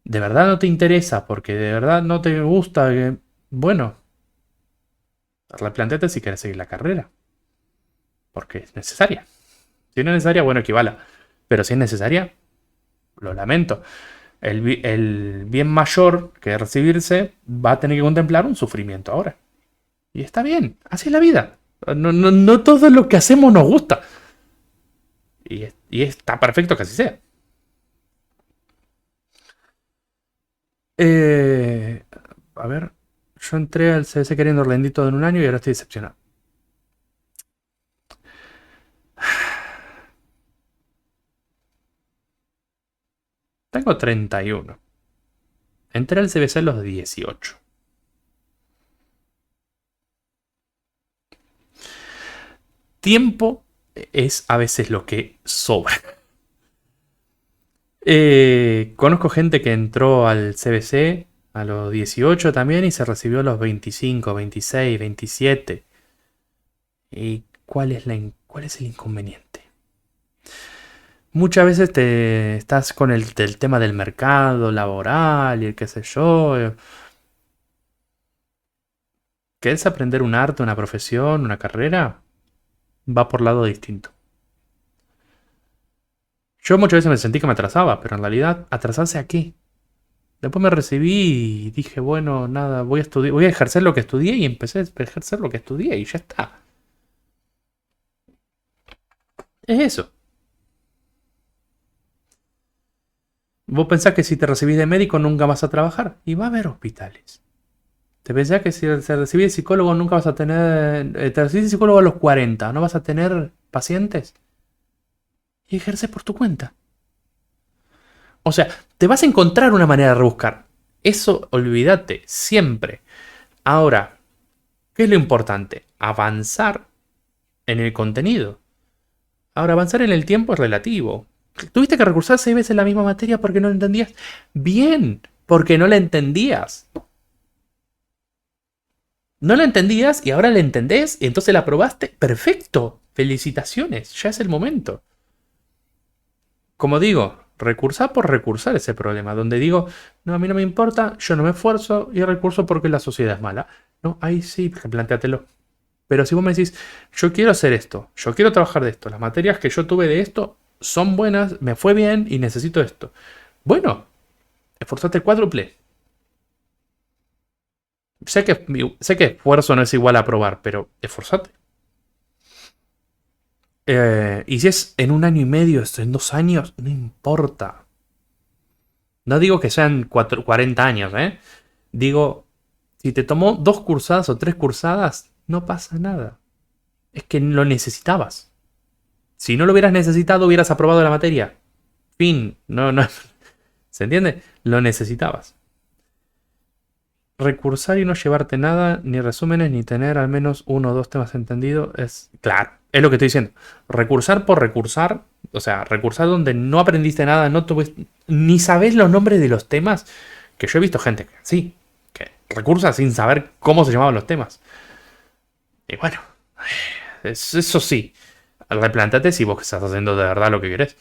de verdad no te interesa, porque de verdad no te gusta, bueno, replanteate si quieres seguir la carrera. Porque es necesaria. Si no es necesaria, bueno, equivala. Pero si es necesaria, lo lamento. El bien mayor que recibirse va a tener que contemplar un sufrimiento ahora. Y está bien, así es la vida. No todo lo que hacemos nos gusta. Y está perfecto que así sea. Eh, a ver, yo entré al CBC queriendo Orlandito en un año y ahora estoy decepcionado. Tengo 31. Entré al CBC a los 18. Tiempo es a veces lo que sobra. Conozco gente que entró al CBC a los 18 también y se recibió a los 25, 26, 27. ¿Y cuál es el inconveniente? Muchas veces te estás con el tema del mercado laboral y el qué sé yo. ¿Querés aprender un arte, una profesión, una carrera? Va por lado distinto. Yo muchas veces me sentí que me atrasaba, pero en realidad, ¿atrasarse a qué? Después me recibí y dije, bueno, nada, voy a estudiar, voy a ejercer lo que estudié y empecé a ejercer lo que estudié y ya está. Es eso. Vos pensás que si te recibís de médico nunca vas a trabajar y va a haber hospitales. ¿Te pensás que si te recibís de psicólogo nunca vas a tener... te recibís de psicólogo a los 40, no vas a tener pacientes? Y ejerces por tu cuenta. O sea, te vas a encontrar una manera de rebuscar. Eso olvídate, siempre. Ahora, ¿qué es lo importante? Avanzar en el contenido. Ahora, avanzar en el tiempo es relativo. ¿Tuviste que recursar 6 veces la misma materia porque no la entendías? Bien, porque no la entendías. No la entendías y ahora la entendés y entonces la aprobaste. Perfecto. Felicitaciones, ya es el momento. Como digo, recursar por recursar ese problema, donde digo, no, a mí no me importa, yo no me esfuerzo y recurso porque la sociedad es mala. No, ahí sí, replantéatelo. Pero si vos me decís, yo quiero hacer esto, yo quiero trabajar de esto, las materias que yo tuve de esto son buenas, me fue bien y necesito esto. Bueno, esforzate cuádruple. Sé que esfuerzo no es igual a aprobar, pero esforzate. Y si es en 1 año y medio, en 2 años, no importa. No digo que sean 40 años, ¿eh? Digo, si te tomó 2 cursadas o 3 cursadas, no pasa nada. Es que lo necesitabas. Si no lo hubieras necesitado, hubieras aprobado la materia. Fin. No, no. ¿Se entiende? Lo necesitabas. Recursar y no llevarte nada, ni resúmenes, ni tener al menos 1 o 2 temas entendidos, es claro. Es lo que estoy diciendo. Recursar por recursar, o sea, recursar donde no aprendiste nada, no tuviste, ni sabes los nombres de los temas, que yo he visto gente que sí, que recursa sin saber cómo se llamaban los temas. Y bueno, eso sí, replantate si vos estás haciendo de verdad lo que querés.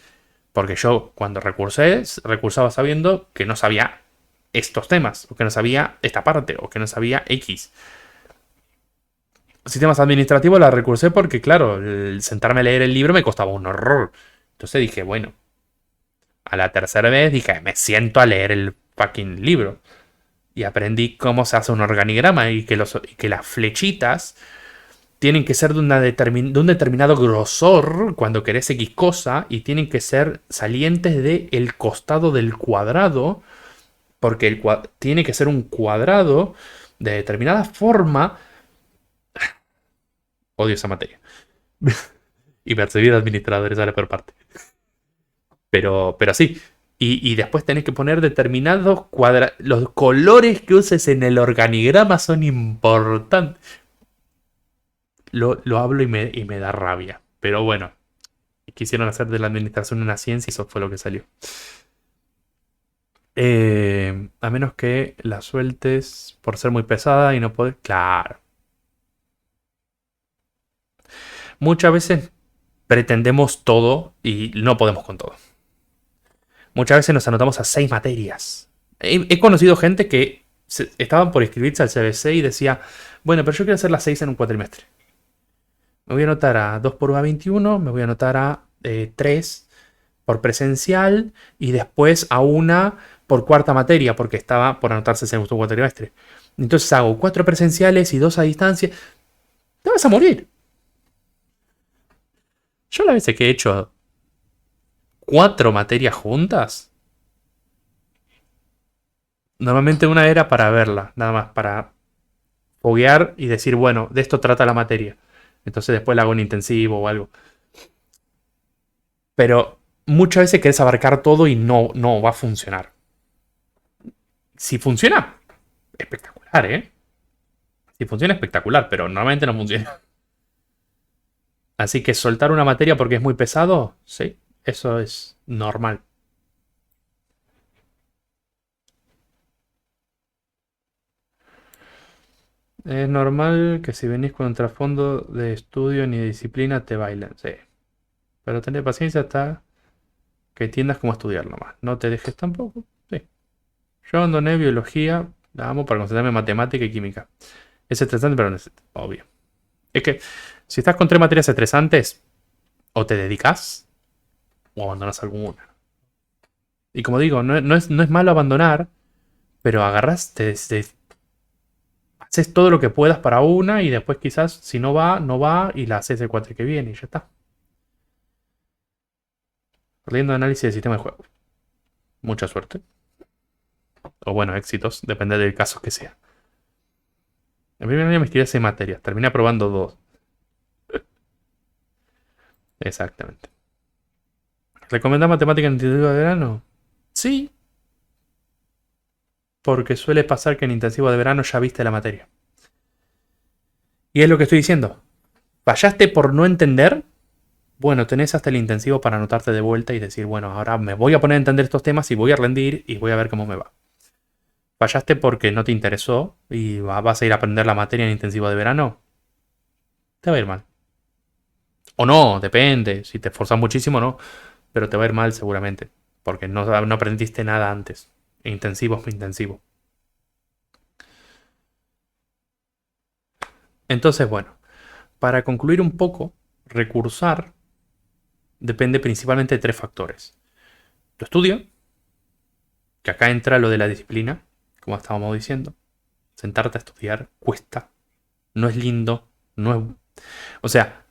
Porque yo cuando recursé, recursaba sabiendo que no sabía estos temas, o que no sabía esta parte, o que no sabía X. Sistemas administrativos la recursé porque, claro, el sentarme a leer el libro me costaba un horror. Entonces dije, bueno, a la tercera vez dije, me siento a leer el fucking libro. Y aprendí cómo se hace un organigrama y que las flechitas tienen que ser de un determinado grosor cuando querés X cosa y tienen que ser salientes del costado del cuadrado porque tiene que ser un cuadrado de determinada forma. Odio esa materia. Y percibir administradores a la peor parte. Pero sí. Y después tenés que poner determinados cuadrados. Los colores que uses en el organigrama son importantes. Lo hablo y me da rabia. Pero bueno, quisieron hacer de la administración una ciencia y eso fue lo que salió. A menos que la sueltes por ser muy pesada y no poder. Claro. Muchas veces pretendemos todo y no podemos con todo. Muchas veces nos anotamos a 6 materias. He conocido gente que estaban por inscribirse al CBC y decía, bueno, pero yo quiero hacer las 6 en un cuatrimestre. Me voy a anotar a 2 por UA21, me voy a anotar a 3 por presencial y después a una por cuarta materia, porque estaba por anotarse en segundo cuatrimestre. Entonces hago 4 presenciales y 2 a distancia. Te vas a morir. Yo la veces que he hecho 4 materias juntas, normalmente una era para verla, nada más, para foguear y decir, bueno, de esto trata la materia. Entonces después la hago en intensivo o algo. Pero muchas veces querés abarcar todo y no va a funcionar. Si funciona, espectacular, ¿eh? Si funciona, espectacular, pero normalmente no funciona. Así que soltar una materia porque es muy pesado, sí, eso es normal. Es normal que si venís con un trasfondo de estudio ni de disciplina te bailen, sí. Pero tener paciencia hasta que entiendas cómo estudiar nomás. No te dejes tampoco, sí. Yo abandoné biología, la amo para concentrarme en matemática y química. Es estresante, pero no es obvio. Es que si estás con 3 materias estresantes, o te dedicas o abandonas alguna. Y como digo, no es malo abandonar, pero agarras, haces todo lo que puedas para una y después quizás si no va, no va y la haces el cuatro que viene y ya está. Riendo análisis del sistema de juego. Mucha suerte. O bueno, éxitos, depende del caso que sea. En primer año me escribí 6 materias, terminé aprobando 2. Exactamente. ¿Recomendás matemática en instituto de verano? Sí. porque suele pasar que en intensivo de verano ya viste la materia. Y es lo que estoy diciendo. Fallaste por no entender. Bueno, tenés hasta el intensivo para anotarte de vuelta y decir, bueno, ahora me voy a poner a entender estos temas y voy a rendir y voy a ver cómo me va. Fallaste porque no te interesó y vas a ir a aprender la materia en intensivo de verano, te va a ir mal. O no, depende. Si te esforzas muchísimo, no. Pero te va a ir mal seguramente. Porque no aprendiste nada antes. Intensivo es intensivo. Entonces, bueno, para concluir un poco, recursar depende principalmente de tres factores. Tu estudio, que acá entra lo de la disciplina, como estábamos diciendo. Sentarte a estudiar cuesta. No es lindo. No es... O sea,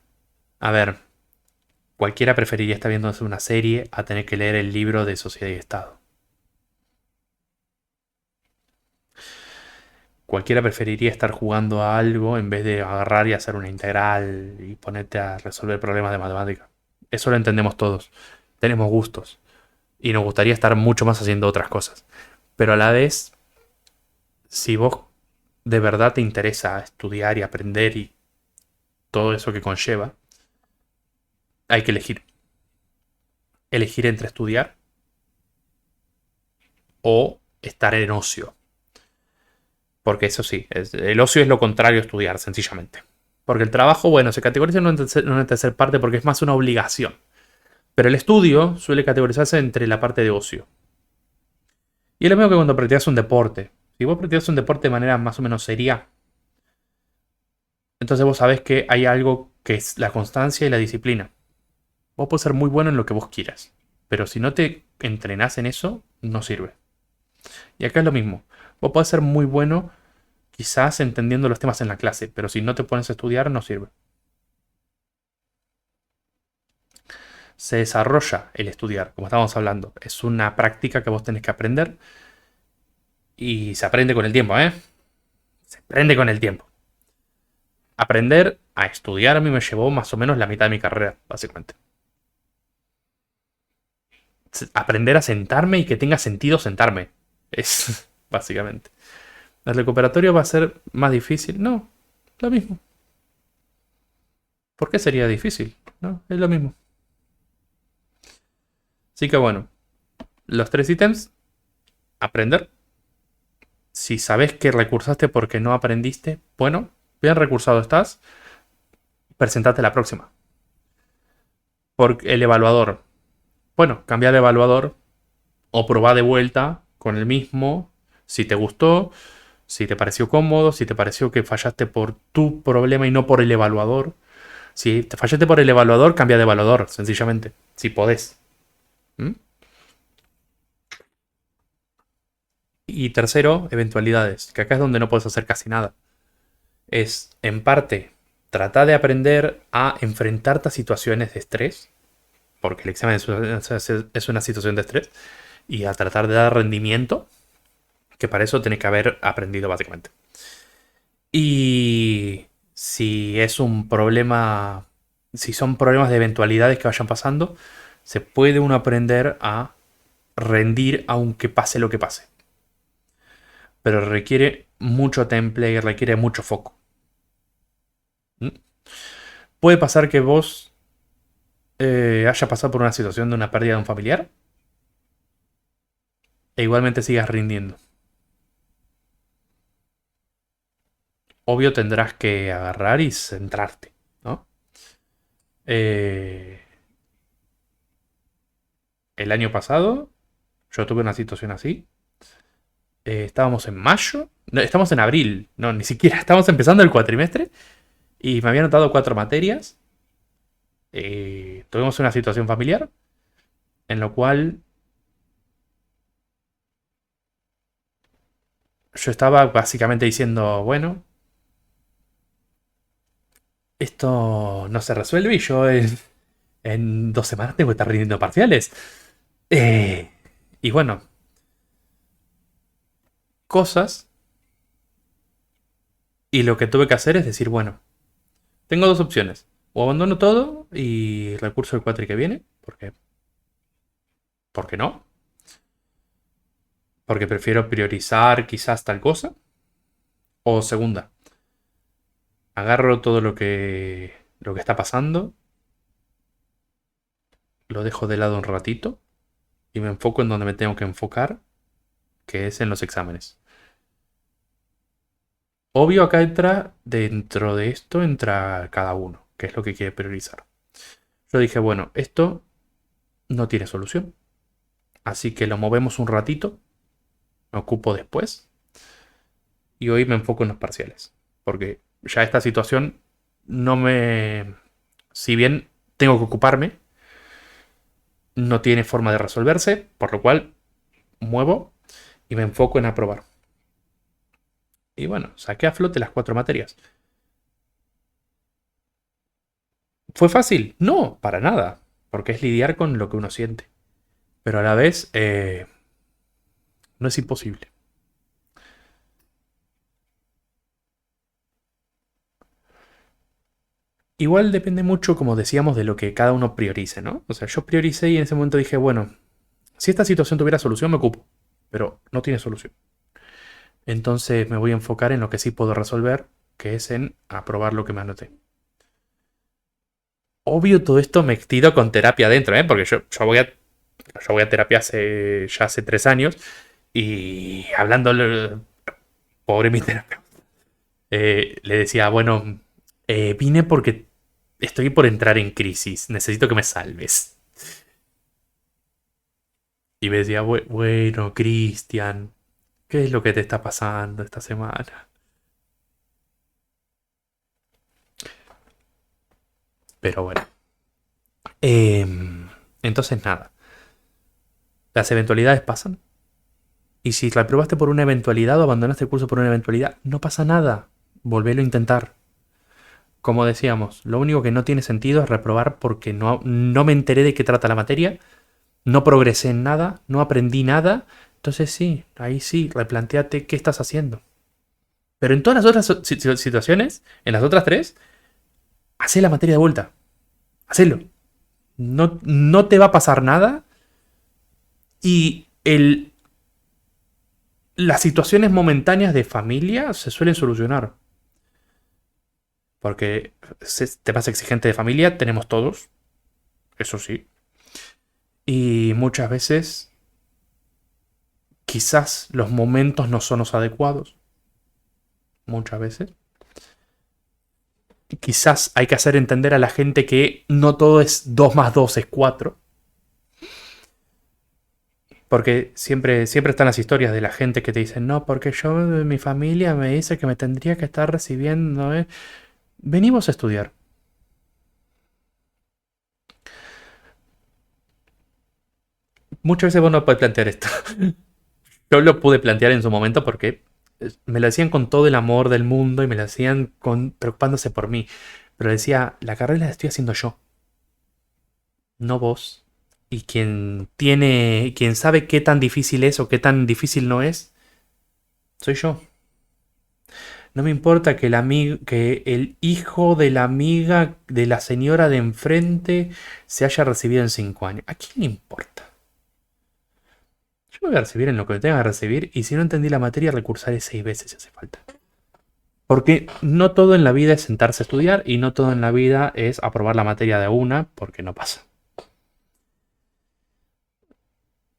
a ver, cualquiera preferiría estar viendo una serie a tener que leer el libro de Sociedad y Estado. Cualquiera preferiría estar jugando a algo en vez de agarrar y hacer una integral y ponerte a resolver problemas de matemática. Eso lo entendemos todos. Tenemos gustos. Y nos gustaría estar mucho más haciendo otras cosas. Pero a la vez, si vos de verdad te interesa estudiar y aprender y todo eso que conlleva, hay que elegir. Elegir entre estudiar o estar en ocio. Porque eso sí, el ocio es lo contrario a estudiar, sencillamente. Porque el trabajo, bueno, se categoriza en una tercera parte porque es más una obligación. Pero el estudio suele categorizarse entre la parte de ocio. Y es lo mismo que cuando practicas un deporte. Si vos practicas un deporte de manera más o menos seria, entonces vos sabés que hay algo que es la constancia y la disciplina. Vos podés ser muy bueno en lo que vos quieras. Pero si no te entrenás en eso, no sirve. Y acá es lo mismo. Vos podés ser muy bueno quizás entendiendo los temas en la clase, pero si no te pones a estudiar, no sirve. Se desarrolla el estudiar, como estábamos hablando. Es una práctica que vos tenés que aprender y se aprende con el tiempo, ¿eh? Se aprende con el tiempo. Aprender a estudiar a mí me llevó más o menos la mitad de mi carrera, básicamente. Aprender a sentarme y que tenga sentido sentarme. Es básicamente. El recuperatorio va a ser más difícil. No, lo mismo. ¿Por qué sería difícil? No, es lo mismo. Así que bueno, los tres ítems. Aprender. Si sabes que recursaste porque no aprendiste, bueno, bien recursado estás. Presentate la próxima. Porque el evaluador. Bueno, cambia de evaluador o probá de vuelta con el mismo. Si te gustó, si te pareció cómodo, si te pareció que fallaste por tu problema y no por el evaluador. Si te fallaste por el evaluador, cambia de evaluador, sencillamente. Si podés. ¿Mm? Y tercero, eventualidades, que acá es donde no puedes hacer casi nada. Es, en parte, tratar de aprender a enfrentarte a situaciones de estrés, porque el examen es una situación de estrés, y a tratar de dar rendimiento, que para eso tenés que haber aprendido básicamente. Y si es un problema, si son problemas de eventualidades que vayan pasando, se puede uno aprender a rendir aunque pase lo que pase. Pero requiere mucho temple y requiere mucho foco. ¿Mm? Puede pasar que vos haya pasado por una situación de una pérdida de un familiar e igualmente sigas rindiendo. Obvio tendrás que agarrar y centrarte, ¿no? Eh, el año pasado yo tuve una situación así. Estábamos en mayo, no, estamos en abril, no, ni siquiera, estamos empezando el cuatrimestre y me habían notado 4 materias. Tuvimos una situación familiar en lo cual yo estaba básicamente diciendo, bueno, esto no se resuelve y yo en 2 semanas tengo que estar rindiendo parciales. Eh, y bueno, cosas. Y lo que tuve que hacer es decir, bueno, tengo dos opciones. O abandono todo y recurso el cuatri que viene, porque, ¿por qué no? porque prefiero priorizar quizás tal cosa. O segunda, agarro todo lo que está pasando, lo dejo de lado un ratito y me enfoco en donde me tengo que enfocar, que es en los exámenes. Obvio, acá entra, dentro de esto entra cada uno, que es lo que quiere priorizar. Yo dije, bueno, esto no tiene solución, así que lo movemos un ratito, me ocupo después, y hoy me enfoco en los parciales, porque ya esta situación no me... Si bien tengo que ocuparme, no tiene forma de resolverse, por lo cual muevo y me enfoco en aprobar. Y bueno, saqué a flote las 4 materias. ¿Fue fácil? No, para nada, porque es lidiar con lo que uno siente. Pero a la vez, no es imposible. Igual depende mucho, como decíamos, de lo que cada uno priorice, ¿no? O sea, yo prioricé y en ese momento dije, bueno, si esta situación tuviera solución, me ocupo. Pero no tiene solución. Entonces me voy a enfocar en lo que sí puedo resolver, que es en aprobar lo que me anoté. Obvio, todo esto metido con terapia adentro, ¿eh? Porque yo voy a terapia ya hace 3 años y hablando, pobre mi terapeuta, le decía, bueno, vine porque estoy por entrar en crisis, necesito que me salves. Y me decía, Bueno, Cristian, ¿qué es lo que te está pasando esta semana? Pero bueno, entonces nada, las eventualidades pasan. Y si reprobaste por una eventualidad o abandonaste el curso por una eventualidad, no pasa nada. Volvelo a intentar. Como decíamos, lo único que no tiene sentido es reprobar porque no me enteré de qué trata la materia, no progresé en nada, no aprendí nada. Entonces sí, ahí sí, replanteate qué estás haciendo. Pero en todas las otras situaciones, en las otras tres, hacé la materia de vuelta. Hacelo. No, no te va a pasar nada y las situaciones momentáneas de familia se suelen solucionar. Porque temas exigentes de familia tenemos todos, eso sí. Y muchas veces quizás los momentos no son los adecuados. Muchas veces. Quizás hay que hacer entender a la gente que no todo es 2 más 2 es 4. Porque siempre están las historias de la gente que te dicen, no, porque mi familia me dice que me tendría que estar recibiendo. Venimos a estudiar. Muchas veces vos no podés plantear esto. Yo lo pude plantear en su momento porque me lo decían con todo el amor del mundo y me lo decían preocupándose por mí. Pero decía, la carrera la estoy haciendo yo, no vos. Y quien sabe qué tan difícil es o qué tan difícil no es, soy yo. No me importa que el hijo de la amiga de la señora de enfrente se haya recibido en 5 años. ¿A quién le importa? Yo me voy a recibir en lo que me tenga que recibir y si no entendí la materia, recursaré 6 veces si hace falta. Porque no todo en la vida es sentarse a estudiar y no todo en la vida es aprobar la materia de una, porque no pasa.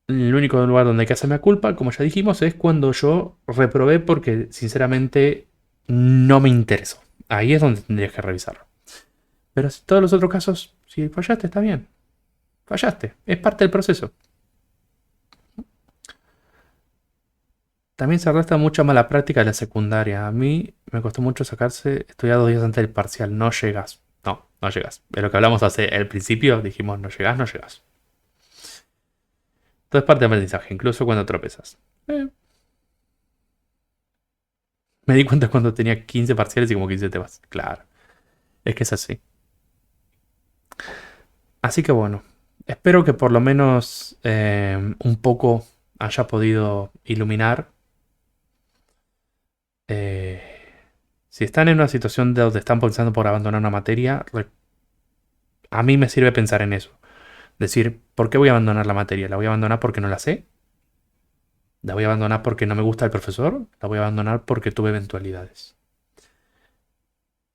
El único lugar donde hay que hacerme culpa, como ya dijimos, es cuando yo reprobé porque sinceramente no me interesó. Ahí es donde tendrías que revisarlo. Pero en todos los otros casos, si fallaste, está bien. Fallaste. Es parte del proceso. También se arrastra mucha mala práctica en la secundaria. A mí me costó mucho estudiar 2 días antes del parcial. No llegas. No, no llegas. De lo que hablamos hace el principio, dijimos no llegas, no llegas. Todo es parte del aprendizaje, incluso cuando tropezas. Me di cuenta cuando tenía 15 parciales y como 15 temas. Claro, es que es así. Así que bueno, espero que por lo menos un poco haya podido iluminar. eh, si están en una situación de donde están pensando por abandonar una materia, a mí me sirve pensar en eso. Decir, ¿por qué voy a abandonar la materia? ¿La voy a abandonar porque no la sé? ¿La voy a abandonar porque no me gusta el profesor? ¿La voy a abandonar porque tuve eventualidades?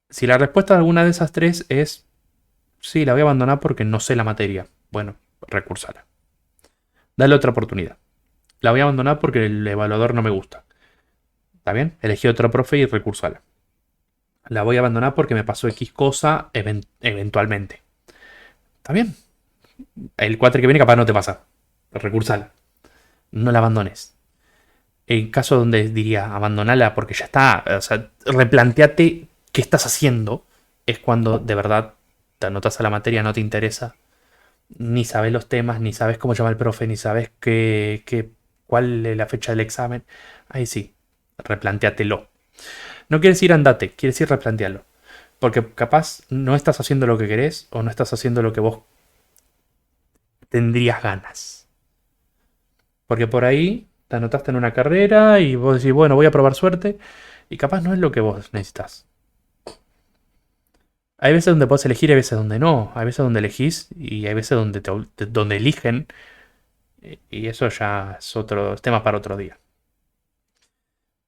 Si la respuesta de alguna de esas tres es sí, la voy a abandonar porque no sé la materia, bueno, recursala. Dale otra oportunidad. La voy a abandonar porque el evaluador no me gusta. ¿Está bien? Elegí otro profe y recursala. La voy a abandonar porque me pasó X cosa eventualmente. ¿Está bien? El cuatri que viene capaz no te pasa. Recursala. No la abandones. En caso donde diría abandonala porque ya está, o sea, replanteate qué estás haciendo, es cuando de verdad te anotas a la materia, no te interesa, ni sabes los temas, ni sabes cómo llama el profe, ni sabes cuál es la fecha del examen. Ahí sí, replanteatelo. No quiere decir andate, quiere decir replantearlo. Porque capaz no estás haciendo lo que querés o no estás haciendo lo que vos tendrías ganas. Porque por ahí te anotaste en una carrera y vos decís, bueno, voy a probar suerte. Y capaz no es lo que vos necesitas. Hay veces donde puedes elegir y hay veces donde no. Hay veces donde elegís y hay veces donde eligen. Y eso ya es otro tema para otro día.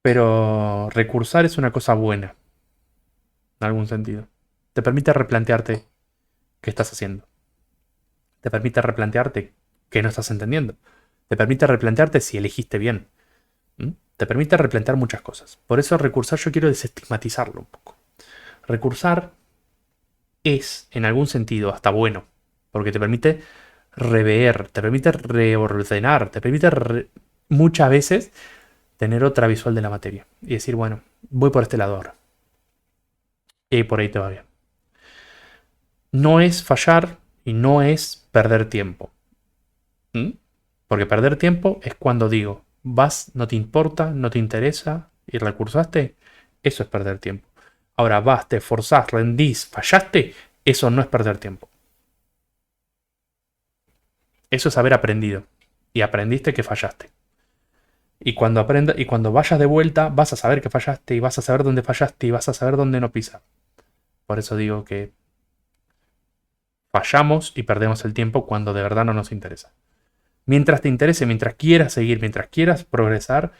Pero recursar es una cosa buena, en algún sentido. Te permite replantearte qué estás haciendo. Te permite replantearte qué no estás entendiendo. Te permite replantearte si elegiste bien. ¿Mm? Te permite replantear muchas cosas. Por eso recursar yo quiero desestigmatizarlo un poco. Recursar es, en algún sentido, hasta bueno. Porque te permite rever, te permite reordenar, te permite muchas veces tener otra visual de la materia. Y decir, bueno, voy por este lado ahora. Y por ahí te va bien. No es fallar y no es perder tiempo. ¿Mm? Porque perder tiempo es cuando digo, vas, no te importa, no te interesa y recursaste, eso es perder tiempo. Ahora vas, te esforzás, rendís, fallaste, eso no es perder tiempo. Eso es haber aprendido. Y aprendiste que fallaste. Y cuando vayas de vuelta, vas a saber que fallaste y vas a saber dónde fallaste y vas a saber dónde no pisar. Por eso digo que fallamos y perdemos el tiempo cuando de verdad no nos interesa. Mientras te interese, mientras quieras seguir, mientras quieras progresar,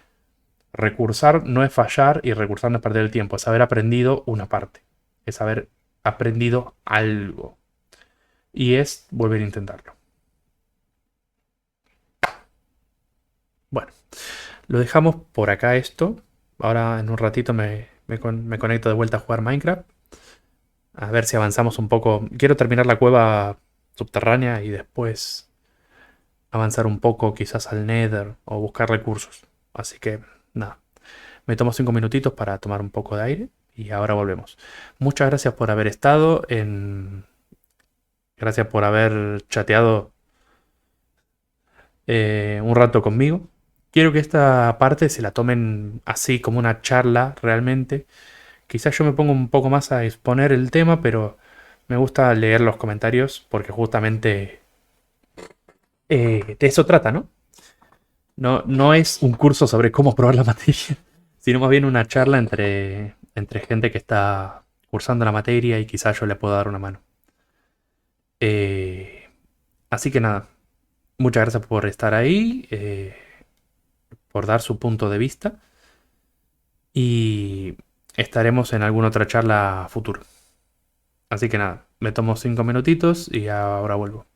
recursar no es fallar y recursar no es perder el tiempo, es haber aprendido una parte, es haber aprendido algo y es volver a intentarlo. Bueno, lo dejamos por acá esto. Ahora en un ratito me conecto de vuelta a jugar Minecraft. A ver si avanzamos un poco. Quiero terminar la cueva subterránea y después avanzar un poco quizás al Nether o buscar recursos. Así que nada, me tomo 5 minutitos para tomar un poco de aire y ahora volvemos. Muchas gracias por haber estado Gracias por haber chateado un rato conmigo. Quiero que esta parte se la tomen así como una charla realmente. Quizás yo me pongo un poco más a exponer el tema, pero me gusta leer los comentarios porque justamente de eso trata, ¿no? No, no es un curso sobre cómo probar la materia, sino más bien una charla entre gente que está cursando la materia y quizás yo le puedo dar una mano. Eh, Así que nada, muchas gracias por estar ahí, por dar su punto de vista y estaremos en alguna otra charla futuro. Así que nada, me tomo 5 minutitos y ahora vuelvo.